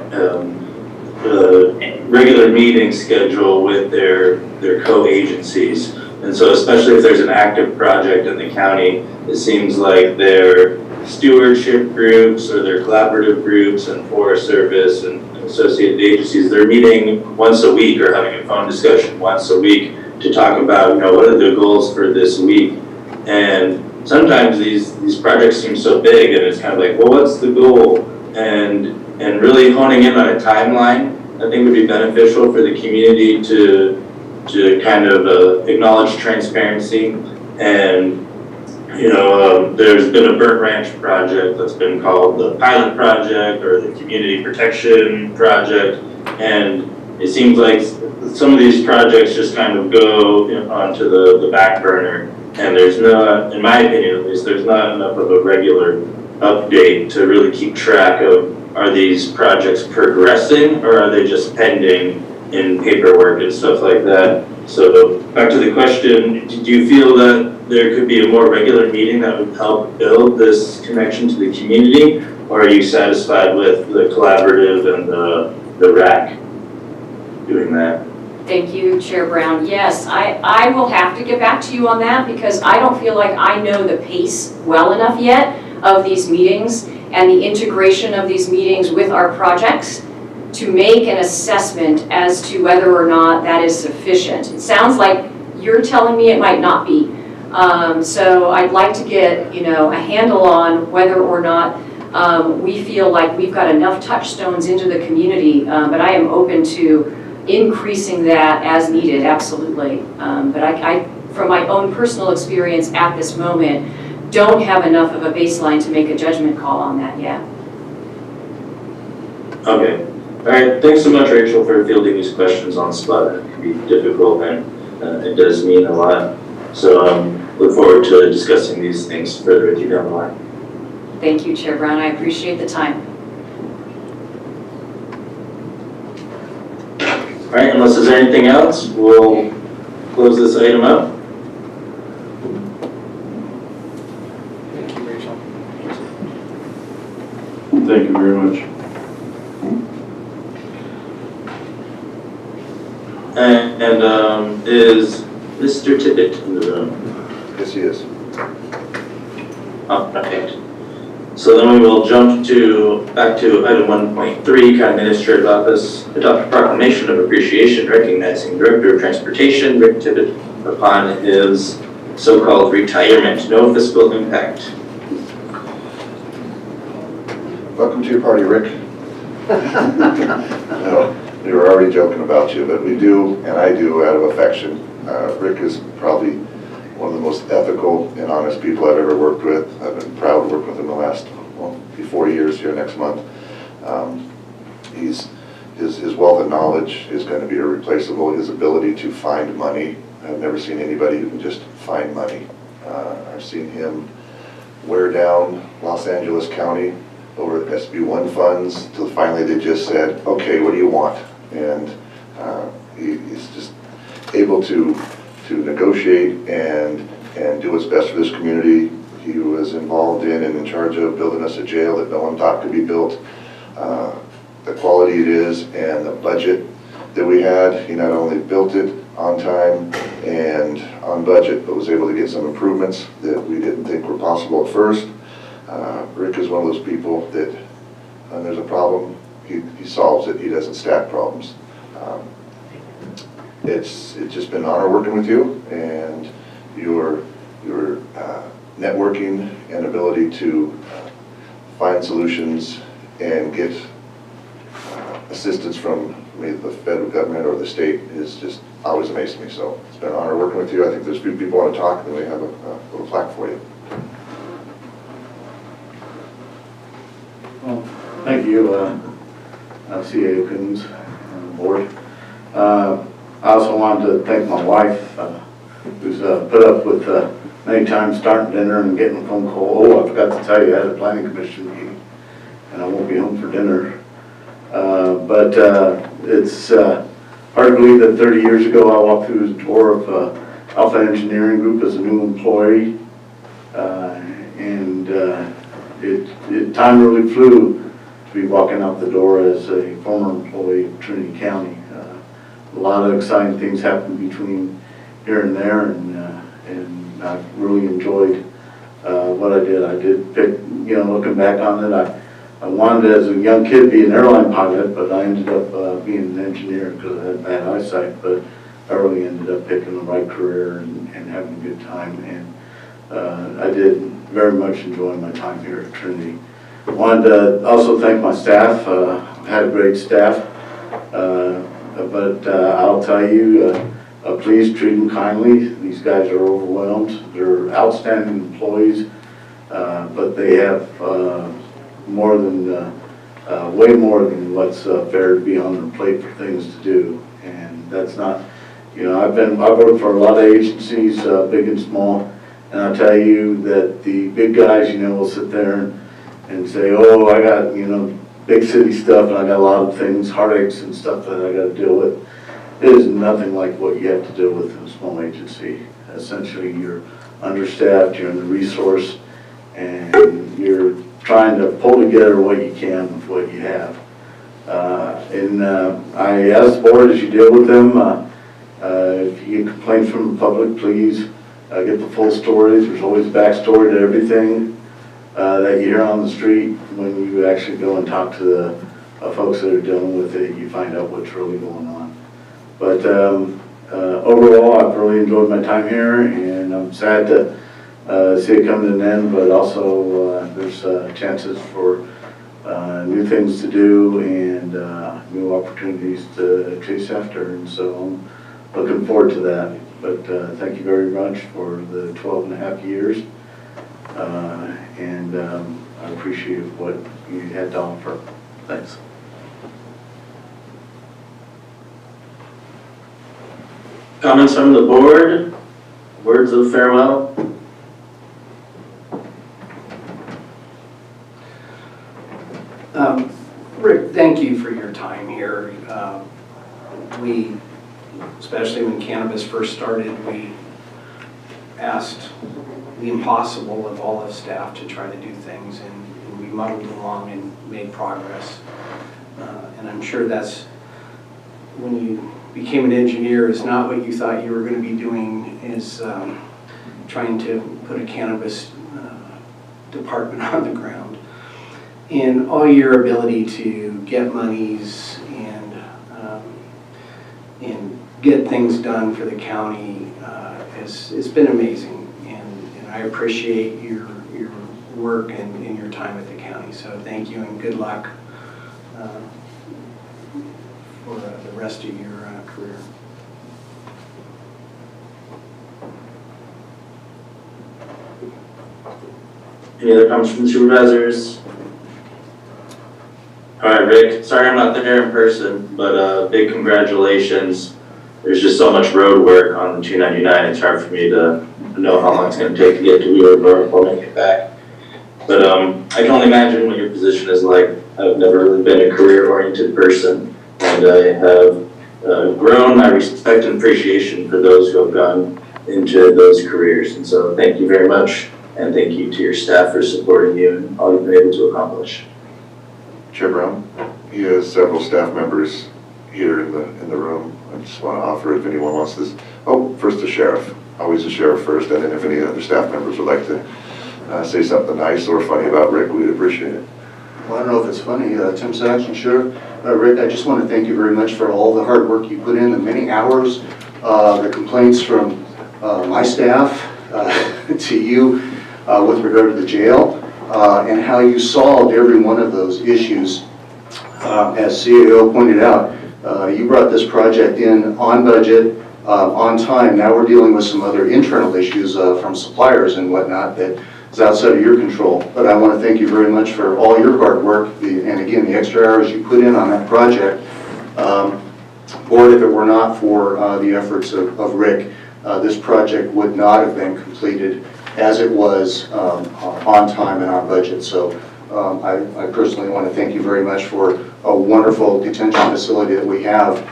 regular meeting schedule with their co-agencies. And so especially if there's an active project in the county, it seems like their stewardship groups or their collaborative groups and Forest Service and associated agencies, they're meeting once a week or having a phone discussion once a week to talk about, what are the goals for this week. And sometimes these projects seem so big and it's kind of like, well, what's the goal? And really honing in on a timeline, I think would be beneficial for the community to kind of acknowledge transparency. And, there's been a Burnt Ranch project that's been called the pilot project or the community protection project. And it seems like some of these projects just kind of go onto the back burner, and there's not, in my opinion at least, there's not enough of a regular update to really keep track of, are these projects progressing or are they just pending in paperwork and stuff like that? So back to the question, do you feel that there could be a more regular meeting that would help build this connection to the community? Or are you satisfied with the collaborative and the RAC doing that? Thank you, Chair Brown. Yes, I will have to get back to you on that because I don't feel like I know the pace well enough yet of these meetings and the integration of these meetings with our projects to make an assessment as to whether or not that is sufficient. It sounds like you're telling me it might not be. So I'd like to get, a handle on whether or not we feel like we've got enough touchstones into the community, but I am open to increasing that as needed, absolutely. But I, from my own personal experience at this moment, don't have enough of a baseline to make a judgment call on that yet. Okay. All right. Thanks so much, Rachel, for fielding these questions on the spot. It can be difficult and it does mean a lot. So look forward to discussing these things further with you down the line. Thank you, Chair Brown. I appreciate the time. All right, unless there's anything else, we'll close this item up. Thank you, Rachel. Thank you very much. And is Mr. Tippett in the room? Yes, he is. Oh, perfect. So then we will jump back to item 1.3, County Administrative Office, adopt a proclamation of appreciation recognizing Director of Transportation, Rick Tippett, upon his so-called retirement. No fiscal impact. Welcome to your party, Rick. No, we were already joking about you, but we do, and I do, out of affection. Rick is probably one of the most ethical and honest people I've ever worked with. I've been proud to work with him the last, be 4 years here next month. His wealth of knowledge is going to be irreplaceable. His ability to find money. I've never seen anybody who can just find money. I've seen him wear down Los Angeles County over SB1 funds till finally they just said, okay, what do you want? And he's just able to negotiate and do what's best for this community. He was involved in and in charge of building us a jail that no one thought could be built. The quality it is and the budget that we had, he not only built it on time and on budget, but was able to get some improvements that we didn't think were possible at first. Rick is one of those people that when there's a problem, he solves it. He doesn't stack problems. It's just been an honor working with you, and your networking and ability to find solutions and get assistance from the federal government or the state is just always amazing me. So it's been an honor working with you. I think there's a few people want to talk, and we have a little plaque for you. Well, thank you, CA Coons and the board. I also wanted to thank my wife, who's put up with many times starting dinner and getting a phone call. Oh, I forgot to tell you, I had a planning commission meeting, and I won't be home for dinner. But it's hard to believe that 30 years ago I walked through the door of Alpha Engineering Group as a new employee, and time really flew to be walking out the door as a former employee of Trinity County. A lot of exciting things happened between here and there, and I really enjoyed what I did. I did pick, looking back on it, I wanted as a young kid to be an airline pilot, but I ended up being an engineer because I had bad eyesight, but I really ended up picking the right career and having a good time, and I did very much enjoy my time here at Trinity. I wanted to also thank my staff. I've had a great staff, but I'll tell you, please treat them kindly. These guys are overwhelmed. They're outstanding employees, but they have more than, way more than what's fair to be on their plate for things to do. And that's not, I've worked for a lot of agencies, big and small, and I'll tell you that the big guys, will sit there and say, oh, I got, big city stuff, and I got a lot of things, heartaches and stuff that I got to deal with. it is nothing like what you have to deal with in a small agency. Essentially, you're understaffed, you're under resource, and you're trying to pull together what you can with what you have. I ask the board as you deal with them, if you get complaints from the public, please get the full stories. There's always backstory to everything that you hear on the street. When you actually go and talk to the folks that are dealing with it, you find out what's really going on. But overall, I've really enjoyed my time here, and I'm sad to see it come to an end, but also there's chances for new things to do and new opportunities to chase after, and so I'm looking forward to that. But thank you very much for the 12 and a half years, and I appreciate what you had to offer. Thanks. Comments from the board? Words of farewell? Rick, thank you for your time here. We, especially when cannabis first started, we asked the impossible of all of staff to try to do things, and we muddled along and made progress. And I'm sure that's, when you became an engineer, is not what you thought you were going to be doing, is trying to put a cannabis department on the ground. And all your ability to get monies and get things done for the county it's been amazing, and I appreciate your work and your time at the county. So thank you and good luck for the rest of your career. Any other comments from the supervisors? All right, Rick, sorry I'm not there in person, but big congratulations. There's just so much road work on the 299, it's hard for me to know how long it's going to take to get to Wheeler before I get back. But I can only imagine what your position is like. I've never really been a career-oriented person, and I have grown my respect and appreciation for those who have gone into those careers. And so thank you very much, and thank you to your staff for supporting you and all you've been able to accomplish. Chair Brown, he has several staff members here in the room. I just want to offer if anyone wants this. Oh, first the sheriff. Always the sheriff first, and then if any other staff members would like to say something nice or funny about Rick, we'd appreciate it. Well, I don't know if it's funny, Tim Saxon, Sheriff. Rick, I just want to thank you very much for all the hard work you put in, the many hours, the complaints from my staff to you with regard to the jail, and how you solved every one of those issues. As CAO pointed out, you brought this project in on budget, on time. Now we're dealing with some other internal issues from suppliers and whatnot that is outside of your control. But I want to thank you very much for all your hard work, and again, the extra hours you put in on that project. Board, if it were not for the efforts of Rick, this project would not have been completed as it was on time and on budget. So I personally want to thank you very much for a wonderful detention facility that we have,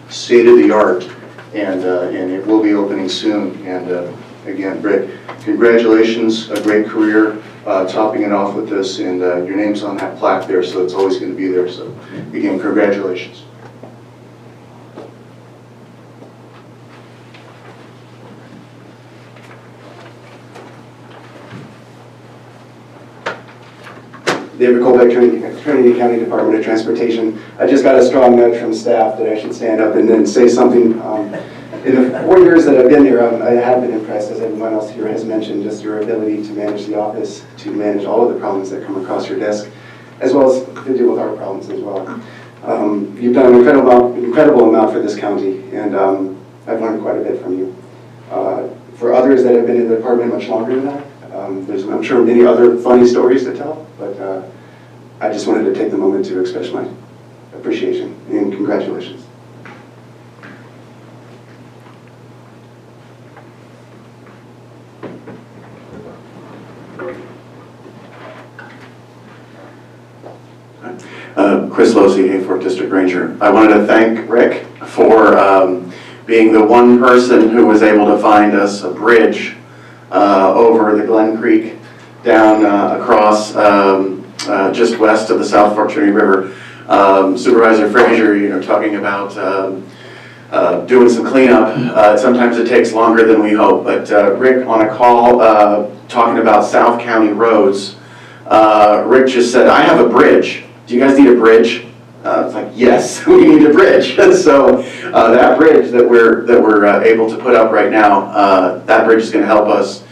state-of-the-art, and it will be opening soon. And again, Rick, congratulations, a great career, topping it off with this, and your name's on that plaque there, so it's always going to be there. So again, congratulations. David Colbeck, Trinity County Department of Transportation. I just got a strong note from staff that I should stand up and then say something. In the 4 years that I've been here, I have been impressed, as everyone else here has mentioned, just your ability to manage the office, to manage all of the problems that come across your desk, as well as to deal with our problems as well. You've done an incredible amount for this county, and I've learned quite a bit from you. For others that have been in the department much longer than that, there's, I'm sure, many other funny stories to tell, but I just wanted to take the moment to express my appreciation and congratulations. Chris Losey, Hayfork District Ranger. I wanted to thank Rick for being the one person who was able to find us a bridge over the Glen Creek down across just west of the South Fork Trinity River. Supervisor Frazier, talking about doing some cleanup. Sometimes it takes longer than we hope, but Rick on a call talking about South County roads, Rick just said, I have a bridge. Do you guys need a bridge? It's like, yes, we need a bridge. So that bridge that we're able to put up right now, that bridge is going to help us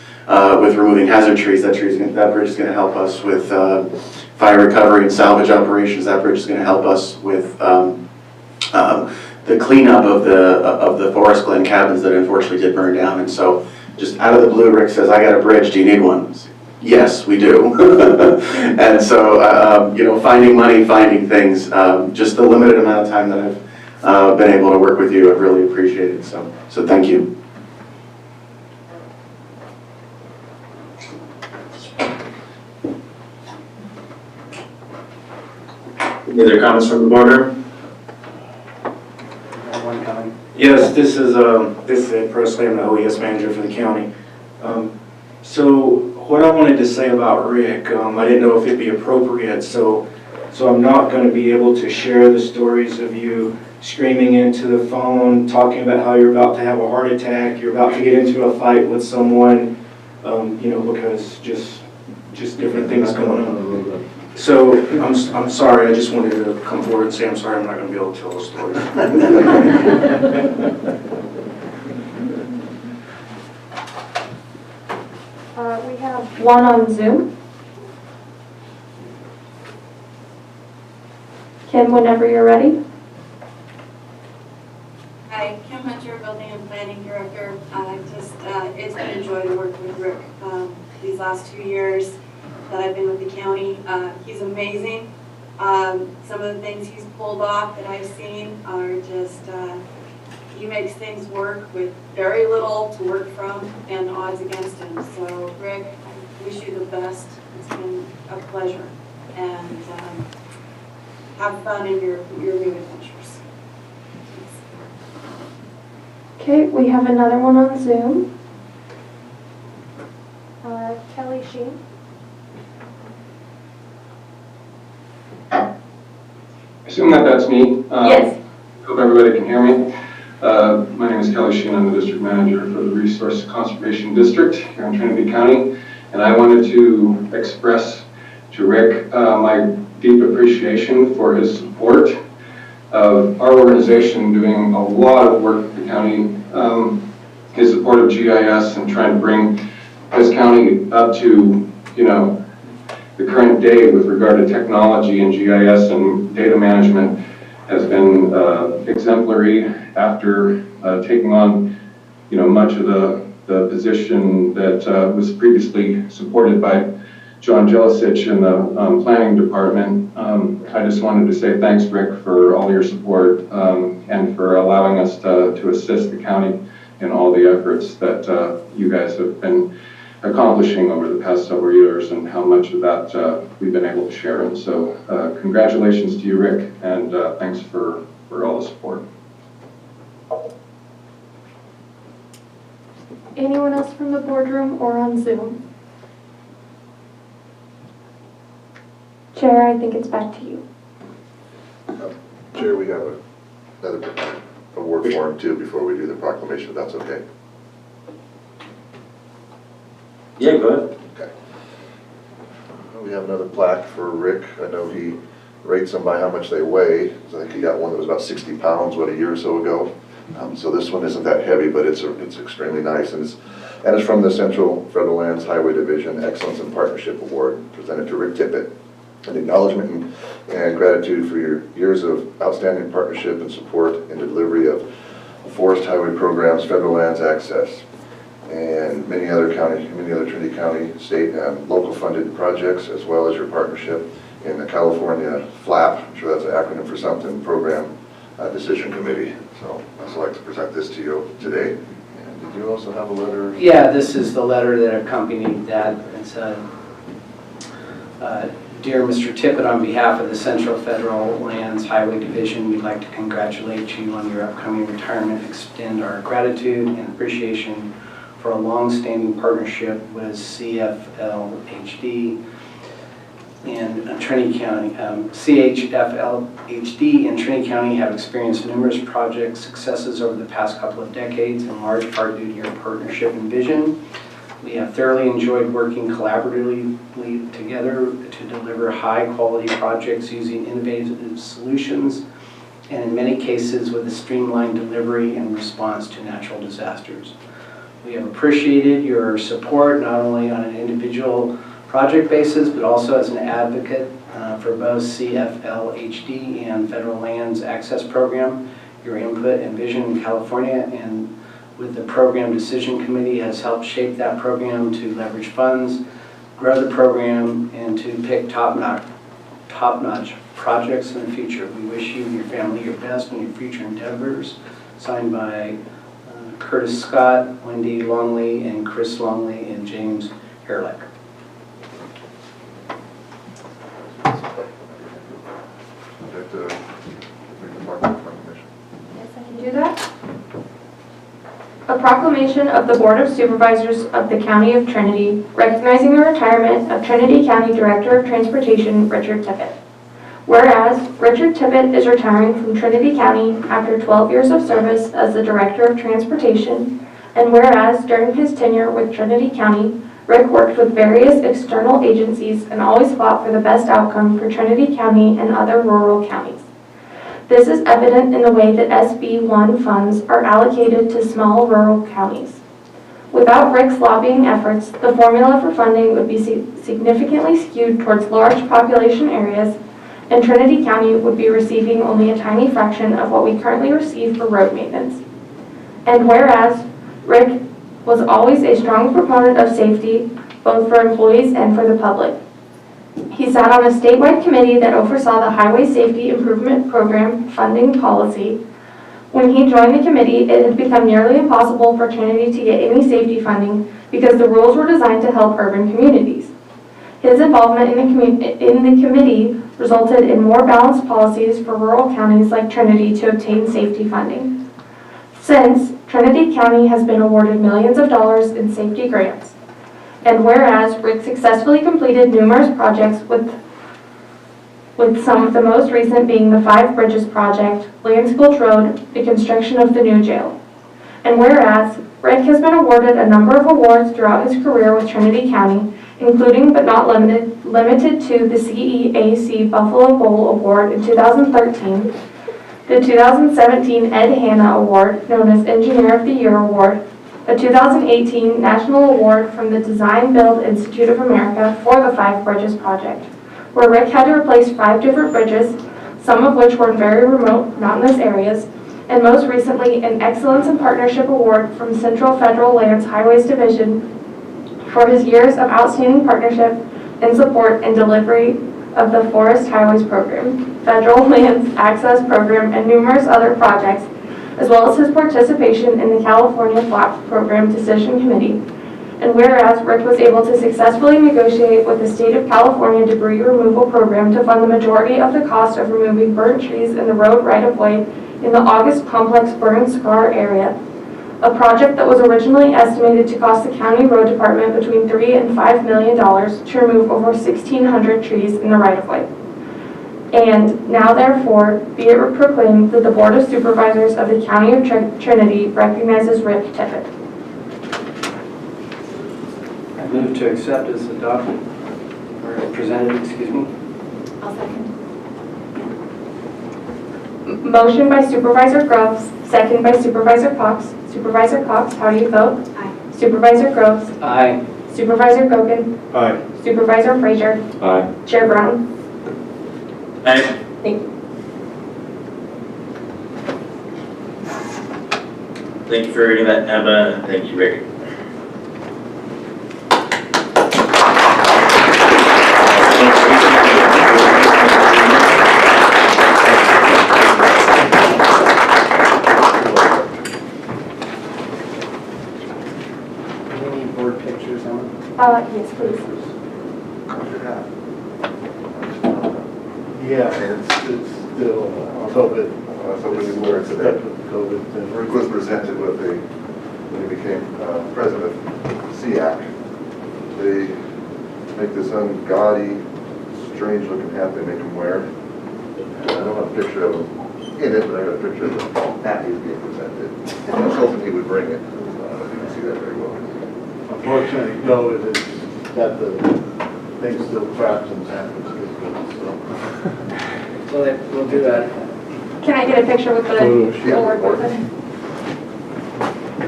with removing hazard trees. That bridge is going to help us with fire recovery and salvage operations. That bridge is going to help us with the cleanup of the Forest Glen cabins that unfortunately did burn down. And so just out of the blue, Rick says, I got a bridge, do you need one? Yes, we do. And so, finding money, finding things, just the limited amount of time that I've been able to work with you, I've really appreciated. So thank you. Any other comments from the board? One comment. Yes, this is Ed Presley. I'm the OES manager for the county. So what I wanted to say about Rick, I didn't know if it'd be appropriate, so I'm not going to be able to share the stories of you screaming into the phone, talking about how you're about to have a heart attack, you're about to get into a fight with someone, because just different things going on. So I'm sorry, I just wanted to come forward and say I'm sorry I'm not going to be able to tell the story. We have one on Zoom. Kim, whenever you're ready. Hi, Kim Hunter, Building and Planning Director. It's been a joy to work with Rick these last 2 years that I've been with the county. He's amazing. Some of the things he's pulled off that I've seen are just, he makes things work with very little to work from and odds against him. So Rick, I wish you the best. It's been a pleasure. And have fun in your new adventures. Okay, we have another one on Zoom. Kelly Sheen. I assume that's me. Yes. Hope everybody can hear me. My name is Kelly Sheen. I'm the district manager for the Resource Conservation District here in Trinity County. And I wanted to express to Rick my deep appreciation for his support of our organization doing a lot of work with the county, his support of GIS and trying to bring his county up to, the current day with regard to technology and GIS and data management has been exemplary after taking on, much of the position that was previously supported by John Jelicic in the planning department. I just wanted to say thanks, Rick, for all your support and for allowing us to assist the county in all the efforts that you guys have been accomplishing over the past several years and how much of that we've been able to share. And so congratulations to you, Rick, and thanks for all the support. Anyone else from the boardroom or on Zoom? Chair, I think it's back to you. Chair, we have another award for him too before we do the proclamation, if that's okay. Yeah, go ahead. Okay. We have another plaque for Rick. I know he rates them by how much they weigh. I think he got one that was about 60 pounds, a year or so ago. So this one isn't that heavy, but it's extremely nice. And it's from the Central Federal Lands Highway Division Excellence in Partnership Award, presented to Rick Tippett. An acknowledgement and gratitude for your years of outstanding partnership and support in the delivery of forest highway programs, federal lands access, and many other Trinity County, state, and local funded projects, as well as your partnership in the California FLAP, I'm sure that's an acronym for something, Program Decision Committee. So I'd also like to present this to you today. And did you also have a letter? Yeah, this is the letter that accompanied that. It's Dear Mr. Tippett, on behalf of the Central Federal Lands Highway Division, we'd like to congratulate you on your upcoming retirement, extend our gratitude and appreciation for a long-standing partnership with CFLHD and Trinity County. CHFLHD and Trinity County have experienced numerous project successes over the past couple of decades, in large part due to your partnership and vision. We have thoroughly enjoyed working collaboratively together to deliver high-quality projects using innovative solutions, and in many cases with a streamlined delivery in response to natural disasters. We have appreciated your support not only on an individual project basis, but also as an advocate for both CFLHD and Federal Lands Access Program. Your input and vision in California and with the Program Decision Committee has helped shape that program to leverage funds, grow the program, and to pick top-notch projects in the future. We wish you and your family your best in your future endeavors. Signed by Curtis Scott, Wendy Longley, and Chris Longley, and James Herlick. Yes, I can do that. A proclamation of the Board of Supervisors of the County of Trinity recognizing the retirement of Trinity County Director of Transportation Richard Tippett. Whereas Richard Tippett is retiring from Trinity County after 12 years of service as the Director of Transportation, and whereas during his tenure with Trinity County, Rick worked with various external agencies and always fought for the best outcome for Trinity County and other rural counties. This is evident in the way that SB 1 funds are allocated to small rural counties. Without Rick's lobbying efforts, the formula for funding would be significantly skewed towards large population areas, and Trinity County would be receiving only a tiny fraction of what we currently receive for road maintenance. And whereas Rick was always a strong proponent of safety, both for employees and for the public. He sat on a statewide committee that oversaw the Highway Safety Improvement Program funding policy. When he joined the committee, it had become nearly impossible for Trinity to get any safety funding because the rules were designed to help urban communities. His involvement in the committee resulted in more balanced policies for rural counties like Trinity to obtain safety funding. Since, Trinity County has been awarded millions of dollars in safety grants. And whereas Rick successfully completed numerous projects with some of the most recent being the 5 Bridges project, Lands Gulch Road, the construction of the new jail. And whereas Rick has been awarded a number of awards throughout his career with Trinity County, including but not limited to the CEAC Buffalo Bowl Award in 2013, the 2017 Ed Hanna Award, known as Engineer of the Year Award, a 2018 National Award from the Design Build Institute of America for the 5 Bridges project, where Rick had to replace 5 different bridges, some of which were in very remote, mountainous areas, and most recently an Excellence in Partnership Award from Central Federal Lands Highways Division for his years of outstanding partnership in support and delivery of the Forest Highways Program, Federal Lands Access Program, and numerous other projects, as well as his participation in the California FLAP Program Decision Committee. And whereas Rick was able to successfully negotiate with the State of California Debris Removal Program to fund the majority of the cost of removing burnt trees in the road right-of-way in the August Complex Burn Scar area, a project that was originally estimated to cost the County Road Department between $3 and $5 million to remove over 1,600 trees in the right-of-way. And now therefore, be it proclaimed that the Board of Supervisors of the County of Trinity recognizes Rick Tippett. I move to accept as adopted, or presented, excuse me. I'll second. Motion by Supervisor Groves, second by Supervisor Cox. Supervisor Cox, how do you vote? Aye. Supervisor Groves? Aye. Supervisor Gokin? Aye. Supervisor Frazier? Aye. Chair Brown? Aye. Thank you. Thank you for reading that, Emma. Thank you, Rick. Do we need board pictures, Emma? Yes, please. Yeah, it's still COVID. So when you learned today, COVID thing. Rick was presented with when he became president of SEAC. They make this ungodly, strange looking hat they make him wear. And I don't have a picture of him in it, but I got a picture of the hat he's being presented. I was hoping he would bring it. You can see that very well. Unfortunately, COVID has got the thing still trapped in San Francisco, So we'll do that. Can I get a picture with the Yeah, board with it?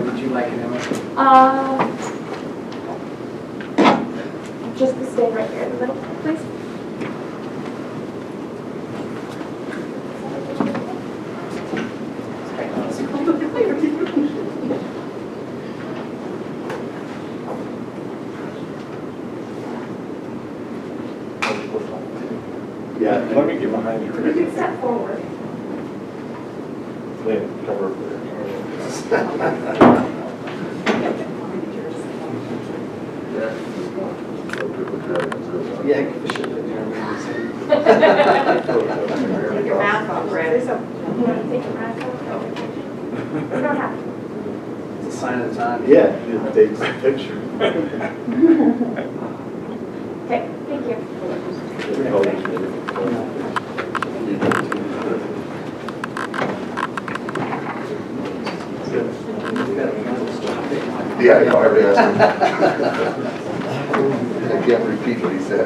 Would you like an image? Just to stay right here in the middle, please. yeah, let me get behind you. You can step forward. Cover up Yeah, give a shit to Jeremy. Take your mask off, Brad. You want to take your mask off? You don't have to. It's a sign of the time. Yeah, it takes a picture. Okay, thank you. Yeah, I know, I already asked him. I can't repeat what he said.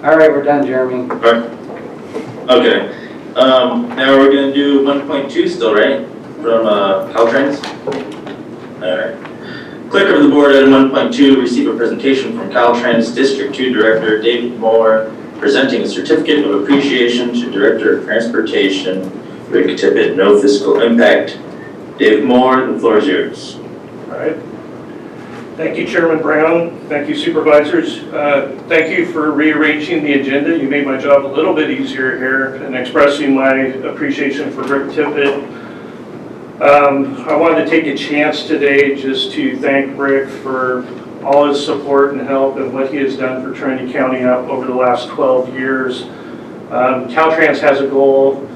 All right, we're done, Jeremy. Okay, now we're gonna do 1.2 still, right? From Caltrans? Alright. Clerk of the Board, item 1.2, receive a presentation from Caltrans District 2 Director David Moore, presenting a certificate of appreciation to Director of Transportation Rick Tippett, no fiscal impact. David Moore, the floor is yours. All right. Thank you, Chairman Brown. Thank you, Supervisors. Thank you for rearranging the agenda. You made my job a little bit easier here and expressing my appreciation for Rick Tippett. I wanted to take a chance today just to thank Rick for all his support and help and what he has done for Trinity County over the last 12 years. Caltrans has a goal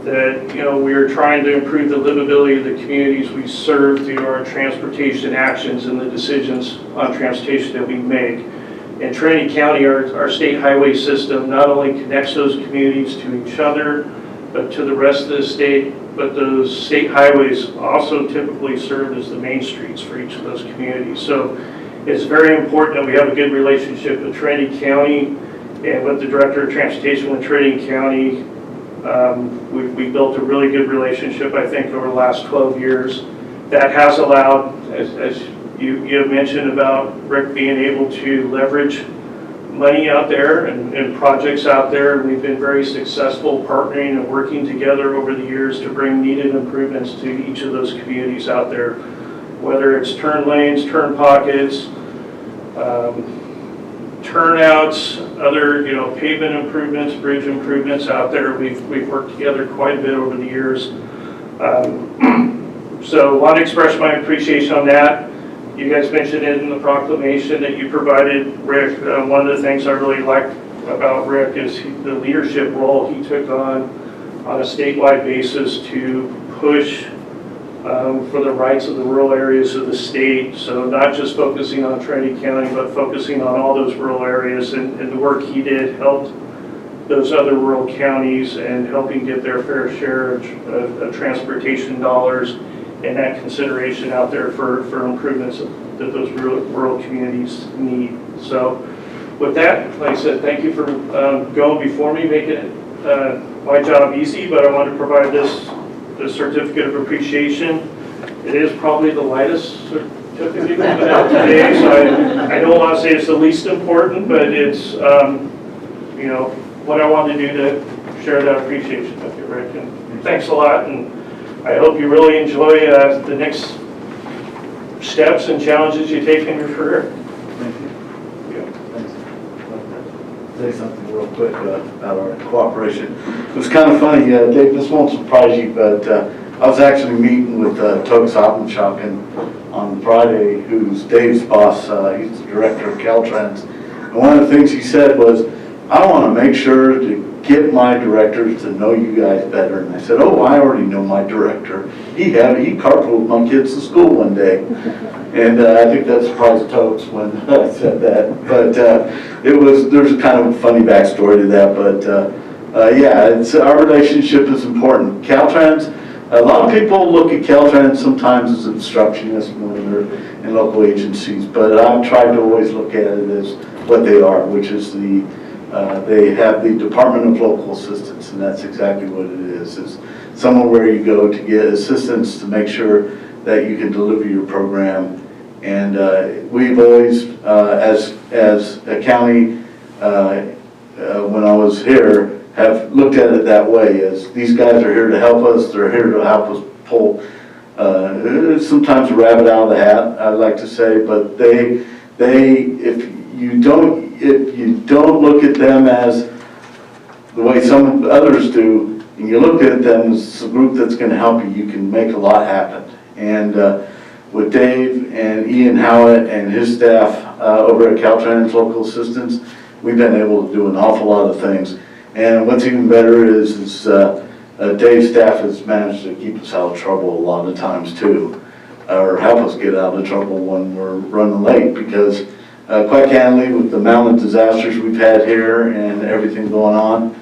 that, we are trying to improve the livability of the communities we serve through our transportation actions and the decisions on transportation that we make. And Trinity County, our state highway system, not only connects those communities to each other, but to the rest of the state, but those state highways also typically serve as the main streets for each of those communities. So it's very important that we have a good relationship with Trinity County and with the Director of Transportation with Trinity County. We built a really good relationship, I think, over the last 12 years. That has allowed, as you have mentioned about Rick being able to leverage money out there and projects out there. We've been very successful partnering and working together over the years to bring needed improvements to each of those communities out there, whether it's turn lanes, turn pockets, turnouts, other pavement improvements, bridge improvements out there. We've worked together quite a bit over the years. So I want to express my appreciation on that. You guys mentioned it in the proclamation that you provided, Rick. One of the things I really like about Rick is the leadership role he took on a statewide basis to push for the rights of the rural areas of the state. So not just focusing on Trinity County, but focusing on all those rural areas, and the work he did helped those other rural counties and helping get their fair share of transportation dollars and that consideration out there for improvements that those rural communities need. So with that, like I said, thank you for going before me, making it my job easy, but I want to provide this certificate of appreciation. It is probably the lightest certificate we have today, so I don't want to say it's the least important, but it's what I want to do to share that appreciation with you, Rick. And thanks a lot, and I hope you really enjoy the next steps and challenges you take in your career. Thank you. Yeah. Thanks. say something real quick about our cooperation. It was kind of funny, Dave, this won't surprise you, but I was actually meeting with Tug Soppenshocken on Friday, who's Dave's boss. He's the director of Caltrans. And one of the things he said was, I want to make sure to get my directors to know you guys better. And I said, oh, I already know my director. He carpooled my kids to school one day. And I think that surprised Tokes when I said that. But there's a kind of a funny backstory to that. But yeah, our relationship is important. Caltrans, a lot of people look at Caltrans sometimes as obstructionists when they're in local agencies, but I've tried to always look at it as what they are, which is they have the Department of Local Assistance, and that's exactly what it is. It's somewhere where you go to get assistance to make sure that you can deliver your program. And we've always, as a county, when I was here, have looked at it that way, as these guys are here to help us, they're here to help us pull sometimes a rabbit out of the hat, I'd like to say, but if you don't look at them as the way some others do, and you look at them as a group that's going to help you, you can make a lot happen. And with Dave and Ian Howitt and his staff over at Caltrans Local Assistance, we've been able to do an awful lot of things. And what's even better is Dave's staff has managed to keep us out of trouble a lot of times too, or help us get out of trouble when we're running late, because quite candidly, with the amount of disasters we've had here and everything going on,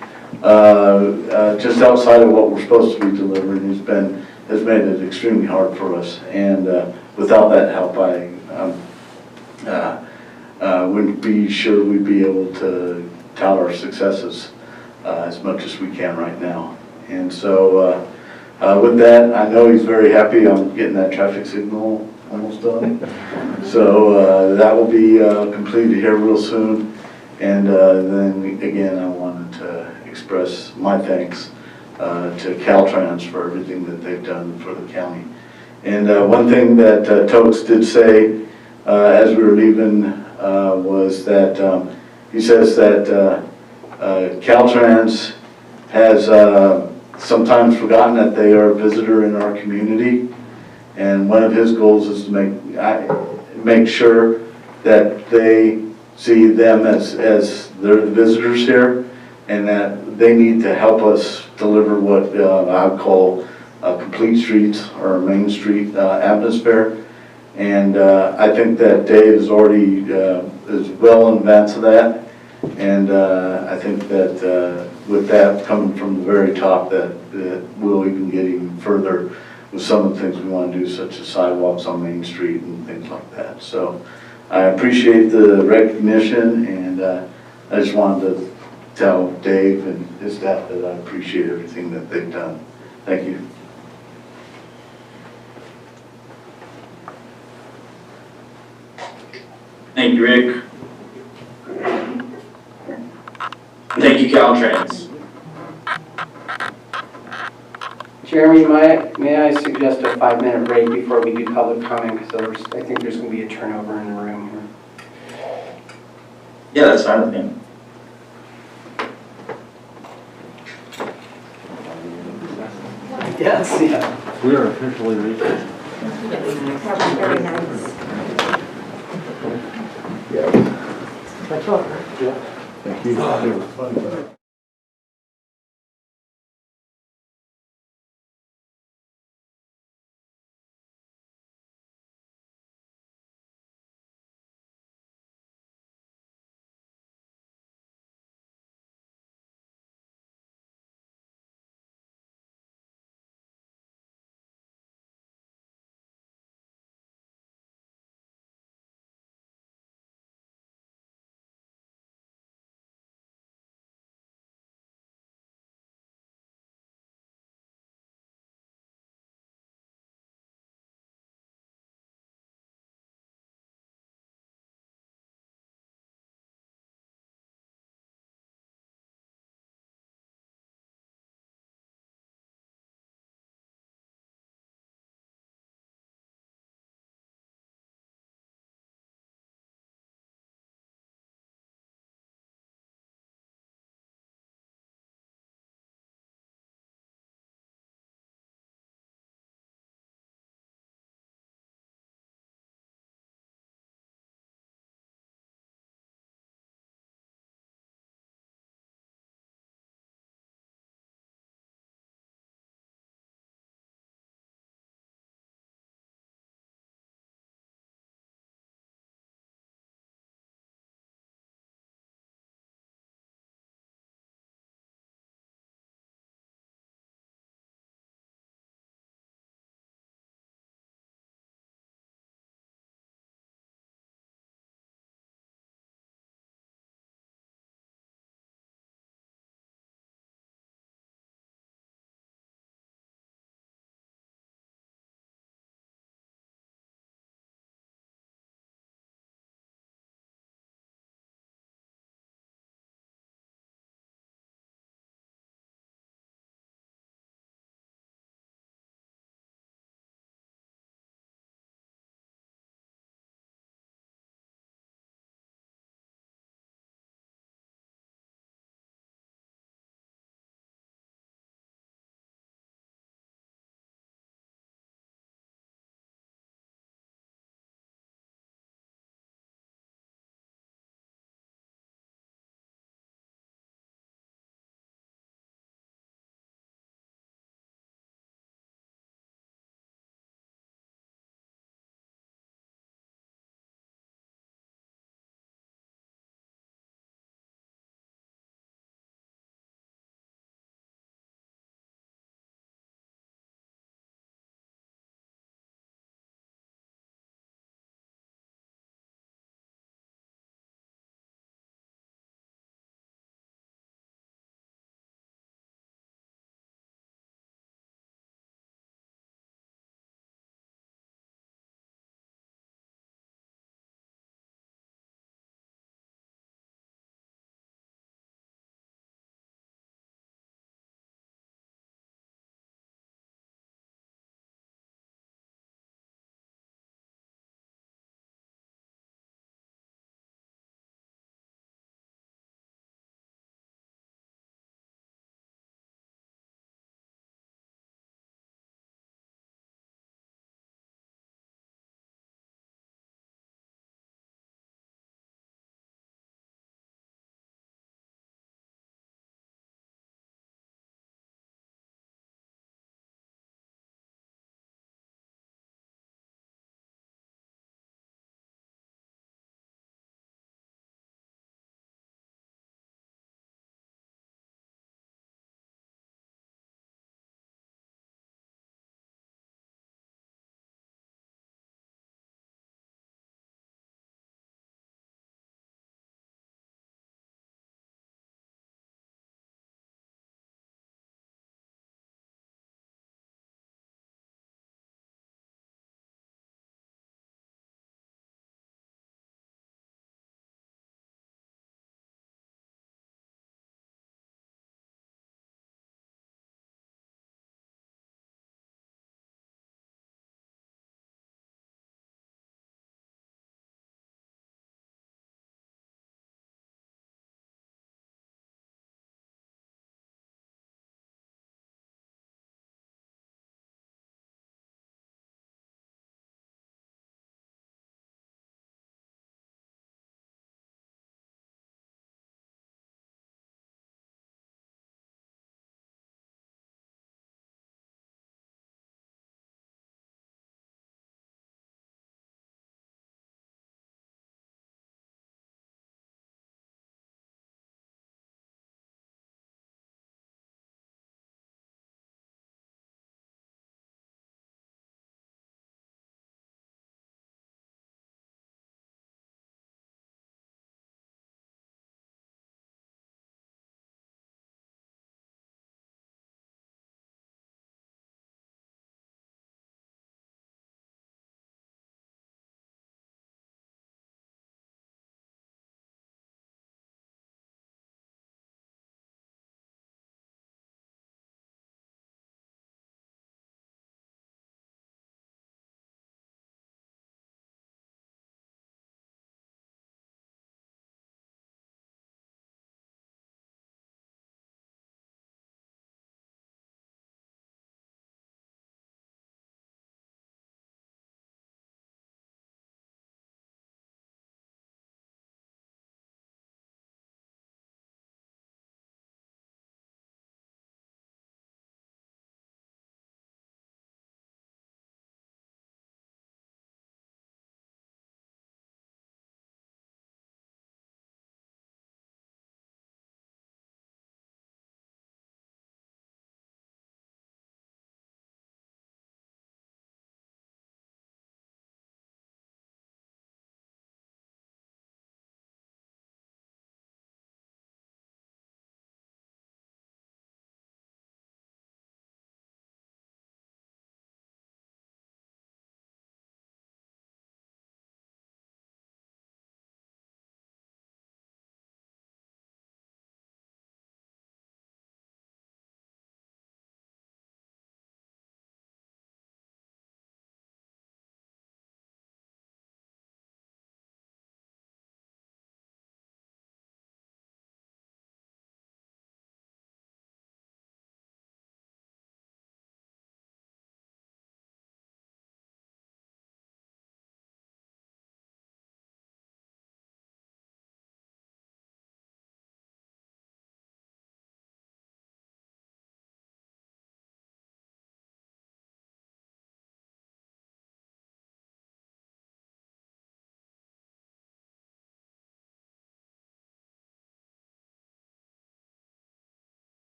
just outside of what we're supposed to be delivering has made it extremely hard for us. And without that help, I wouldn't be sure we'd be able to tout our successes as much as we can right now. And so with that, I know he's very happy I'm getting that traffic signal almost done. So that will be completed here real soon. And then again, I wanted to express my thanks to Caltrans for everything that they've done for the county. And one thing that Tokes did say as we were leaving was that he says that Caltrans has sometimes forgotten that they are a visitor in our community, and one of his goals is to make sure that they see them as they're the visitors here, and that they need to help us deliver what I would call complete streets or Main Street atmosphere. And I think that Dave is already is well in advance of that. And I think that with that coming from the very top, that we'll even get even further with some of the things we want to do, such as sidewalks on Main Street and things like that. So I appreciate the recognition, and I just wanted to tell Dave and his staff that I appreciate everything that they've done. Thank you. Thank you, Rick. Thank you, Caltrans. Jeremy, may I suggest a 5-minute break before we do public comment, because I think there's going to be a turnover in the room here. Yeah, that's fine with me. Yes, yeah. We are officially recessed. That was very nice. That's all right. Yeah. Thank you. It was fun.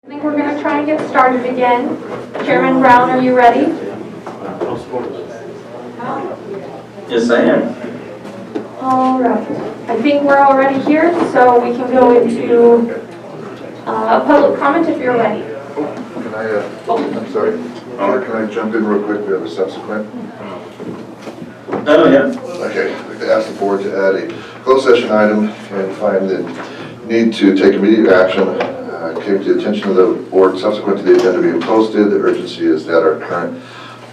I think we're going to try and get started again. Chairman Brown, are you ready? Yes, I am. All right. I think we're already here, so we can go into public comment if you're ready. Can I, I'm sorry, can I jump in real quick? We have a subsequent. Oh, yeah. Okay, I'd like to ask the board to add a closed session item and find the need to take immediate action. Came to the attention of the board subsequent to the agenda being posted. The urgency is that our current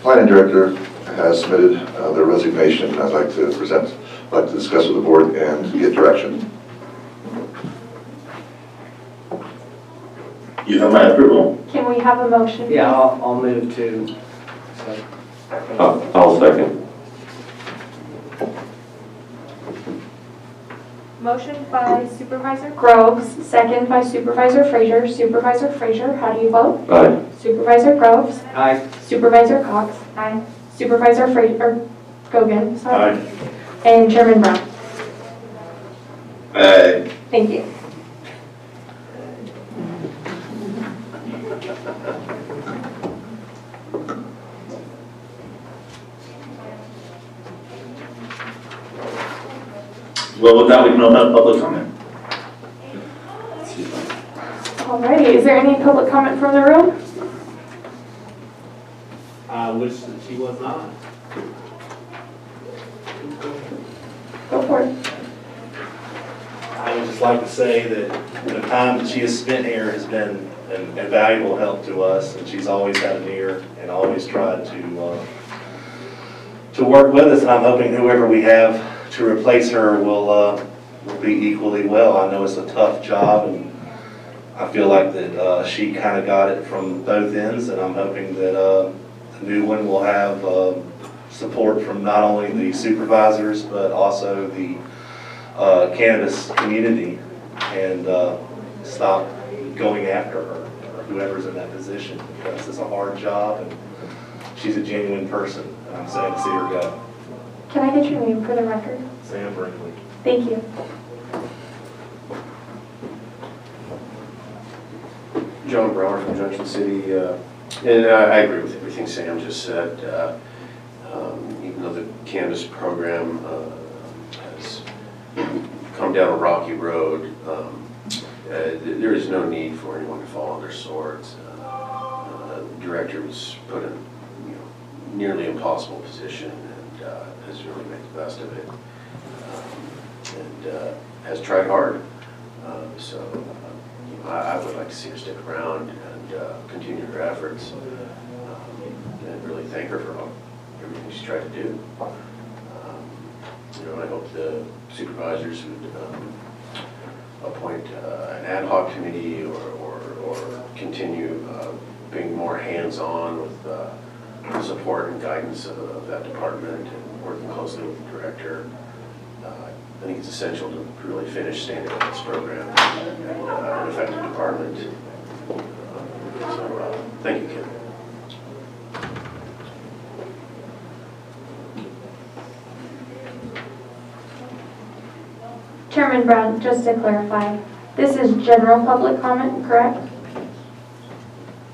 planning director has submitted their resignation. I'd like to discuss with the board and get direction. You have my approval. Can we have a motion? Yeah, I'll move to. I'll second. Motion by Supervisor Groves, second by Supervisor Frazier. Supervisor Frazier, how do you vote? Aye. Supervisor Groves? Aye. Supervisor Cox? Aye. Supervisor Frazier, go again, sorry. Aye. And Chairman Brown? Aye. Thank you. Well, with that, we can open up public comment. Alrighty, is there any public comment from the room? I wish that she was not. Go for it. I would just like to say that the time that she has spent here has been an invaluable help to us, and she's always had an ear and always tried to work with us, and I'm hoping whoever we have to replace her will be equally well. I know it's a tough job, and I feel like that she kind of got it from both ends, and I'm hoping that the new one will have support from not only the supervisors, but also the cannabis community, and stop going after her, or whoever's in that position, because it's a hard job, and she's a genuine person, and I'm sad to see her go. Can I get your name for the record? Sam Brinkley. Thank you. John Brower from Junction City, and I agree with everything Sam just said. Even though the cannabis program has come down a rocky road, there is no need for anyone to fall on their swords. The director was put in nearly impossible position and has really made the best of it, and has tried hard. I would like to see her stick around and continue her efforts, and really thank her for everything she's tried to do. I hope the supervisors would appoint an ad hoc committee or continue being more hands-on with the support and guidance of that department and working closely with the director. I think it's essential to really finish standing up this program and an effective department. Thank you, Kim. Chairman Brown, just to clarify, this is general public comment, correct?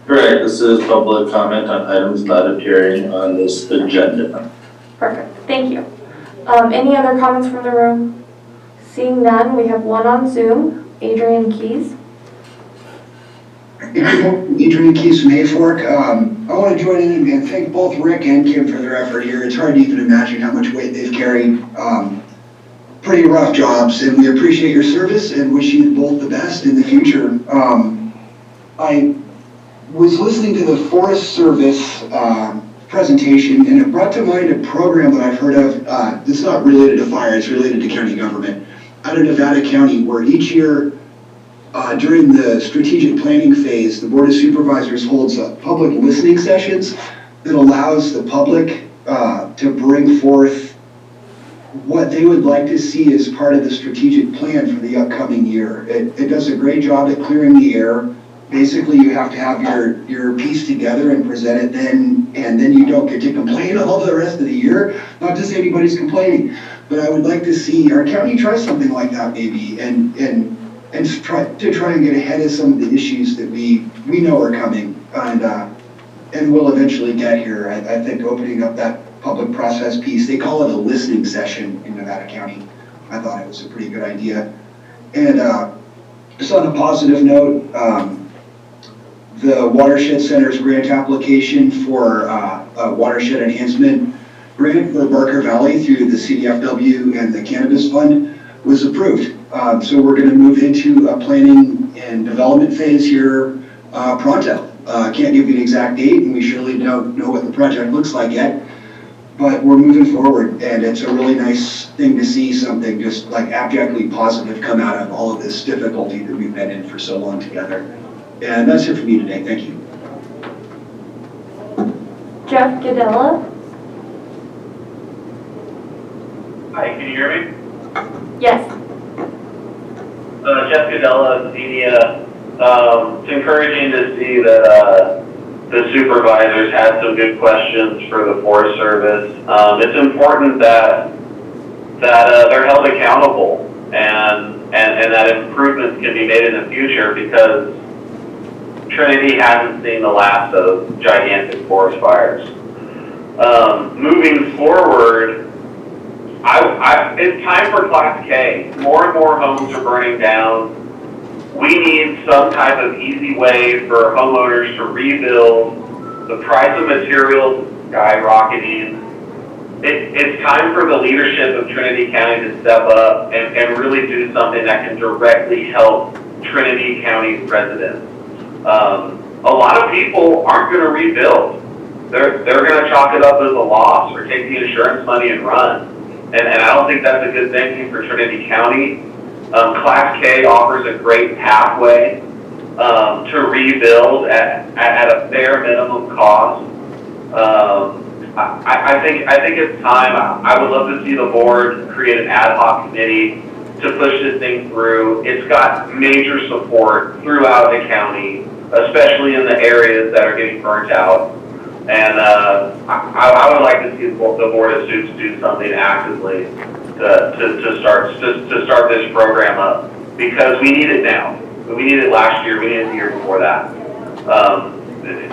Correct. This is public comment on items not appearing on this agenda. Perfect, thank you. Any other comments from the room? Seeing none, we have one on Zoom, Adrian Keys. Adrian Keys from Hayfork. I want to join in and thank both Rick and Kim for their effort here. It's hard to even imagine how much weight they've carried. Pretty rough jobs, and we appreciate your service and wish you both the best in the future. I was listening to the Forest Service presentation, and it brought to mind a program that I've heard of. This is not related to fire, it's related to county government. Out of Nevada County, where each year during the strategic planning phase, the Board of Supervisors holds public listening sessions that allows the public to bring forth what they would like to see as part of the strategic plan for the upcoming year. It does a great job at clearing the air. Basically, you have to have your piece together and present it then, and then you don't get to complain all the rest of the year. Not to say anybody's complaining, but I would like to see our county try something like that maybe, and to try and get ahead of some of the issues that we know are coming and will eventually get here. I think opening up that public process piece, they call it a listening session in Nevada County. I thought it was a pretty good idea. And just on a positive note, the Watershed Center's grant application for a watershed enhancement grant for Barker Valley through the CDFW and the Cannabis Fund was approved. So we're going to move into a planning and development phase here pronto. Can't give you an exact date, and we surely don't know what the project looks like yet, but we're moving forward, and it's a really nice thing to see something just like abjectly positive come out of all of this difficulty that we've been in for so long together. And that's it for me today. Thank you. Jeff Gadella? Hi, can you hear me? Yes. Jeff Gadella, media. It's encouraging to see that the supervisors had some good questions for the Forest Service. It's important that they're held accountable and that improvements can be made in the future, because Trinity hasn't seen the last of gigantic forest fires. Moving forward, it's time for Class K. More and more homes are burning down. We need some type of easy way for homeowners to rebuild. The price of materials is skyrocketing. It's time for the leadership of Trinity County to step up and really do something that can directly help Trinity County's residents. A lot of people aren't going to rebuild. They're going to chalk it up as a loss or take the insurance money and run. And I don't think that's a good thing for Trinity County. Class K offers a great pathway to rebuild at a fair minimum cost. I think it's time. I would love to see the board create an ad hoc committee to push this thing through. It's got major support throughout the county, especially in the areas that are getting burnt out. And I would like to see the Board of Suits do something actively to start this program up, because we need it now. We needed it last year. We needed it the year before that.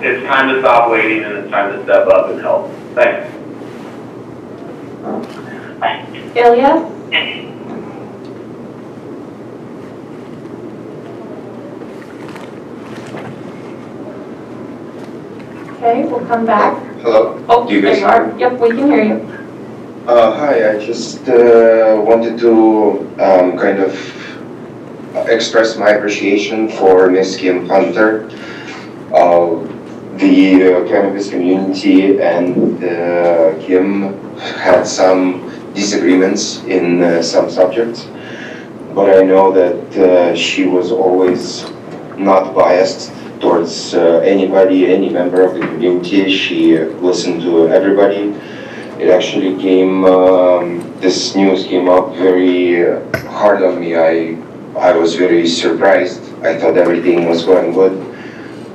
It's time to stop waiting, and it's time to step up and help. Thanks. Ilya? Okay, we'll come back. Hello? Oh, Do you there guys you are. Yep, we can hear you. Hi, I just wanted to kind of express my appreciation for Miss Kim Hunter. The cannabis community and Kim had some disagreements in some subjects, but I know that she was always not biased towards anybody, any member of the community. She listened to everybody. It actually came, this news came up very hard on me. I was very surprised. I thought everything was going good.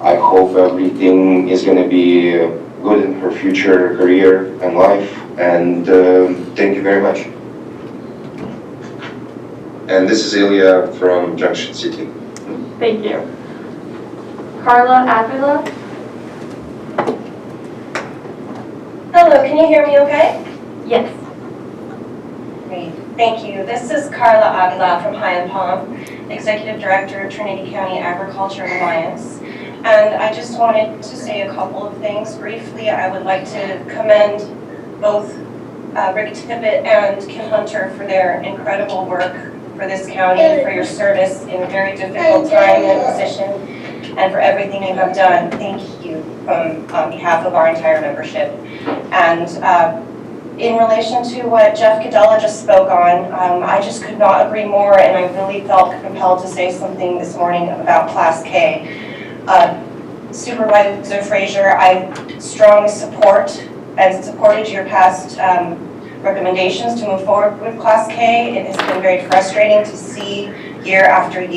I hope everything is going to be good in her future career and life. And thank you very much. And this is Ilya from Junction City. Thank you. Carla Avila? Hello, can you hear me okay? Yes. Great, thank you. This is Carla Avila from High and Palm, Executive Director of Trinity County Agriculture Alliance. And I just wanted to say a couple of things briefly. I would like to commend both Rick Tippett and Kim Hunter for their incredible work for this county, for your service in a very difficult time and position, and for everything you have done. Thank you on behalf of our entire membership. And in relation to what Jeff Gadella just spoke on, I just could not agree more, and I really felt compelled to say something this morning about Class K. Supervisor Frazier, I strongly support and supported your past recommendations to move forward with Class K. It has been very frustrating to see year after year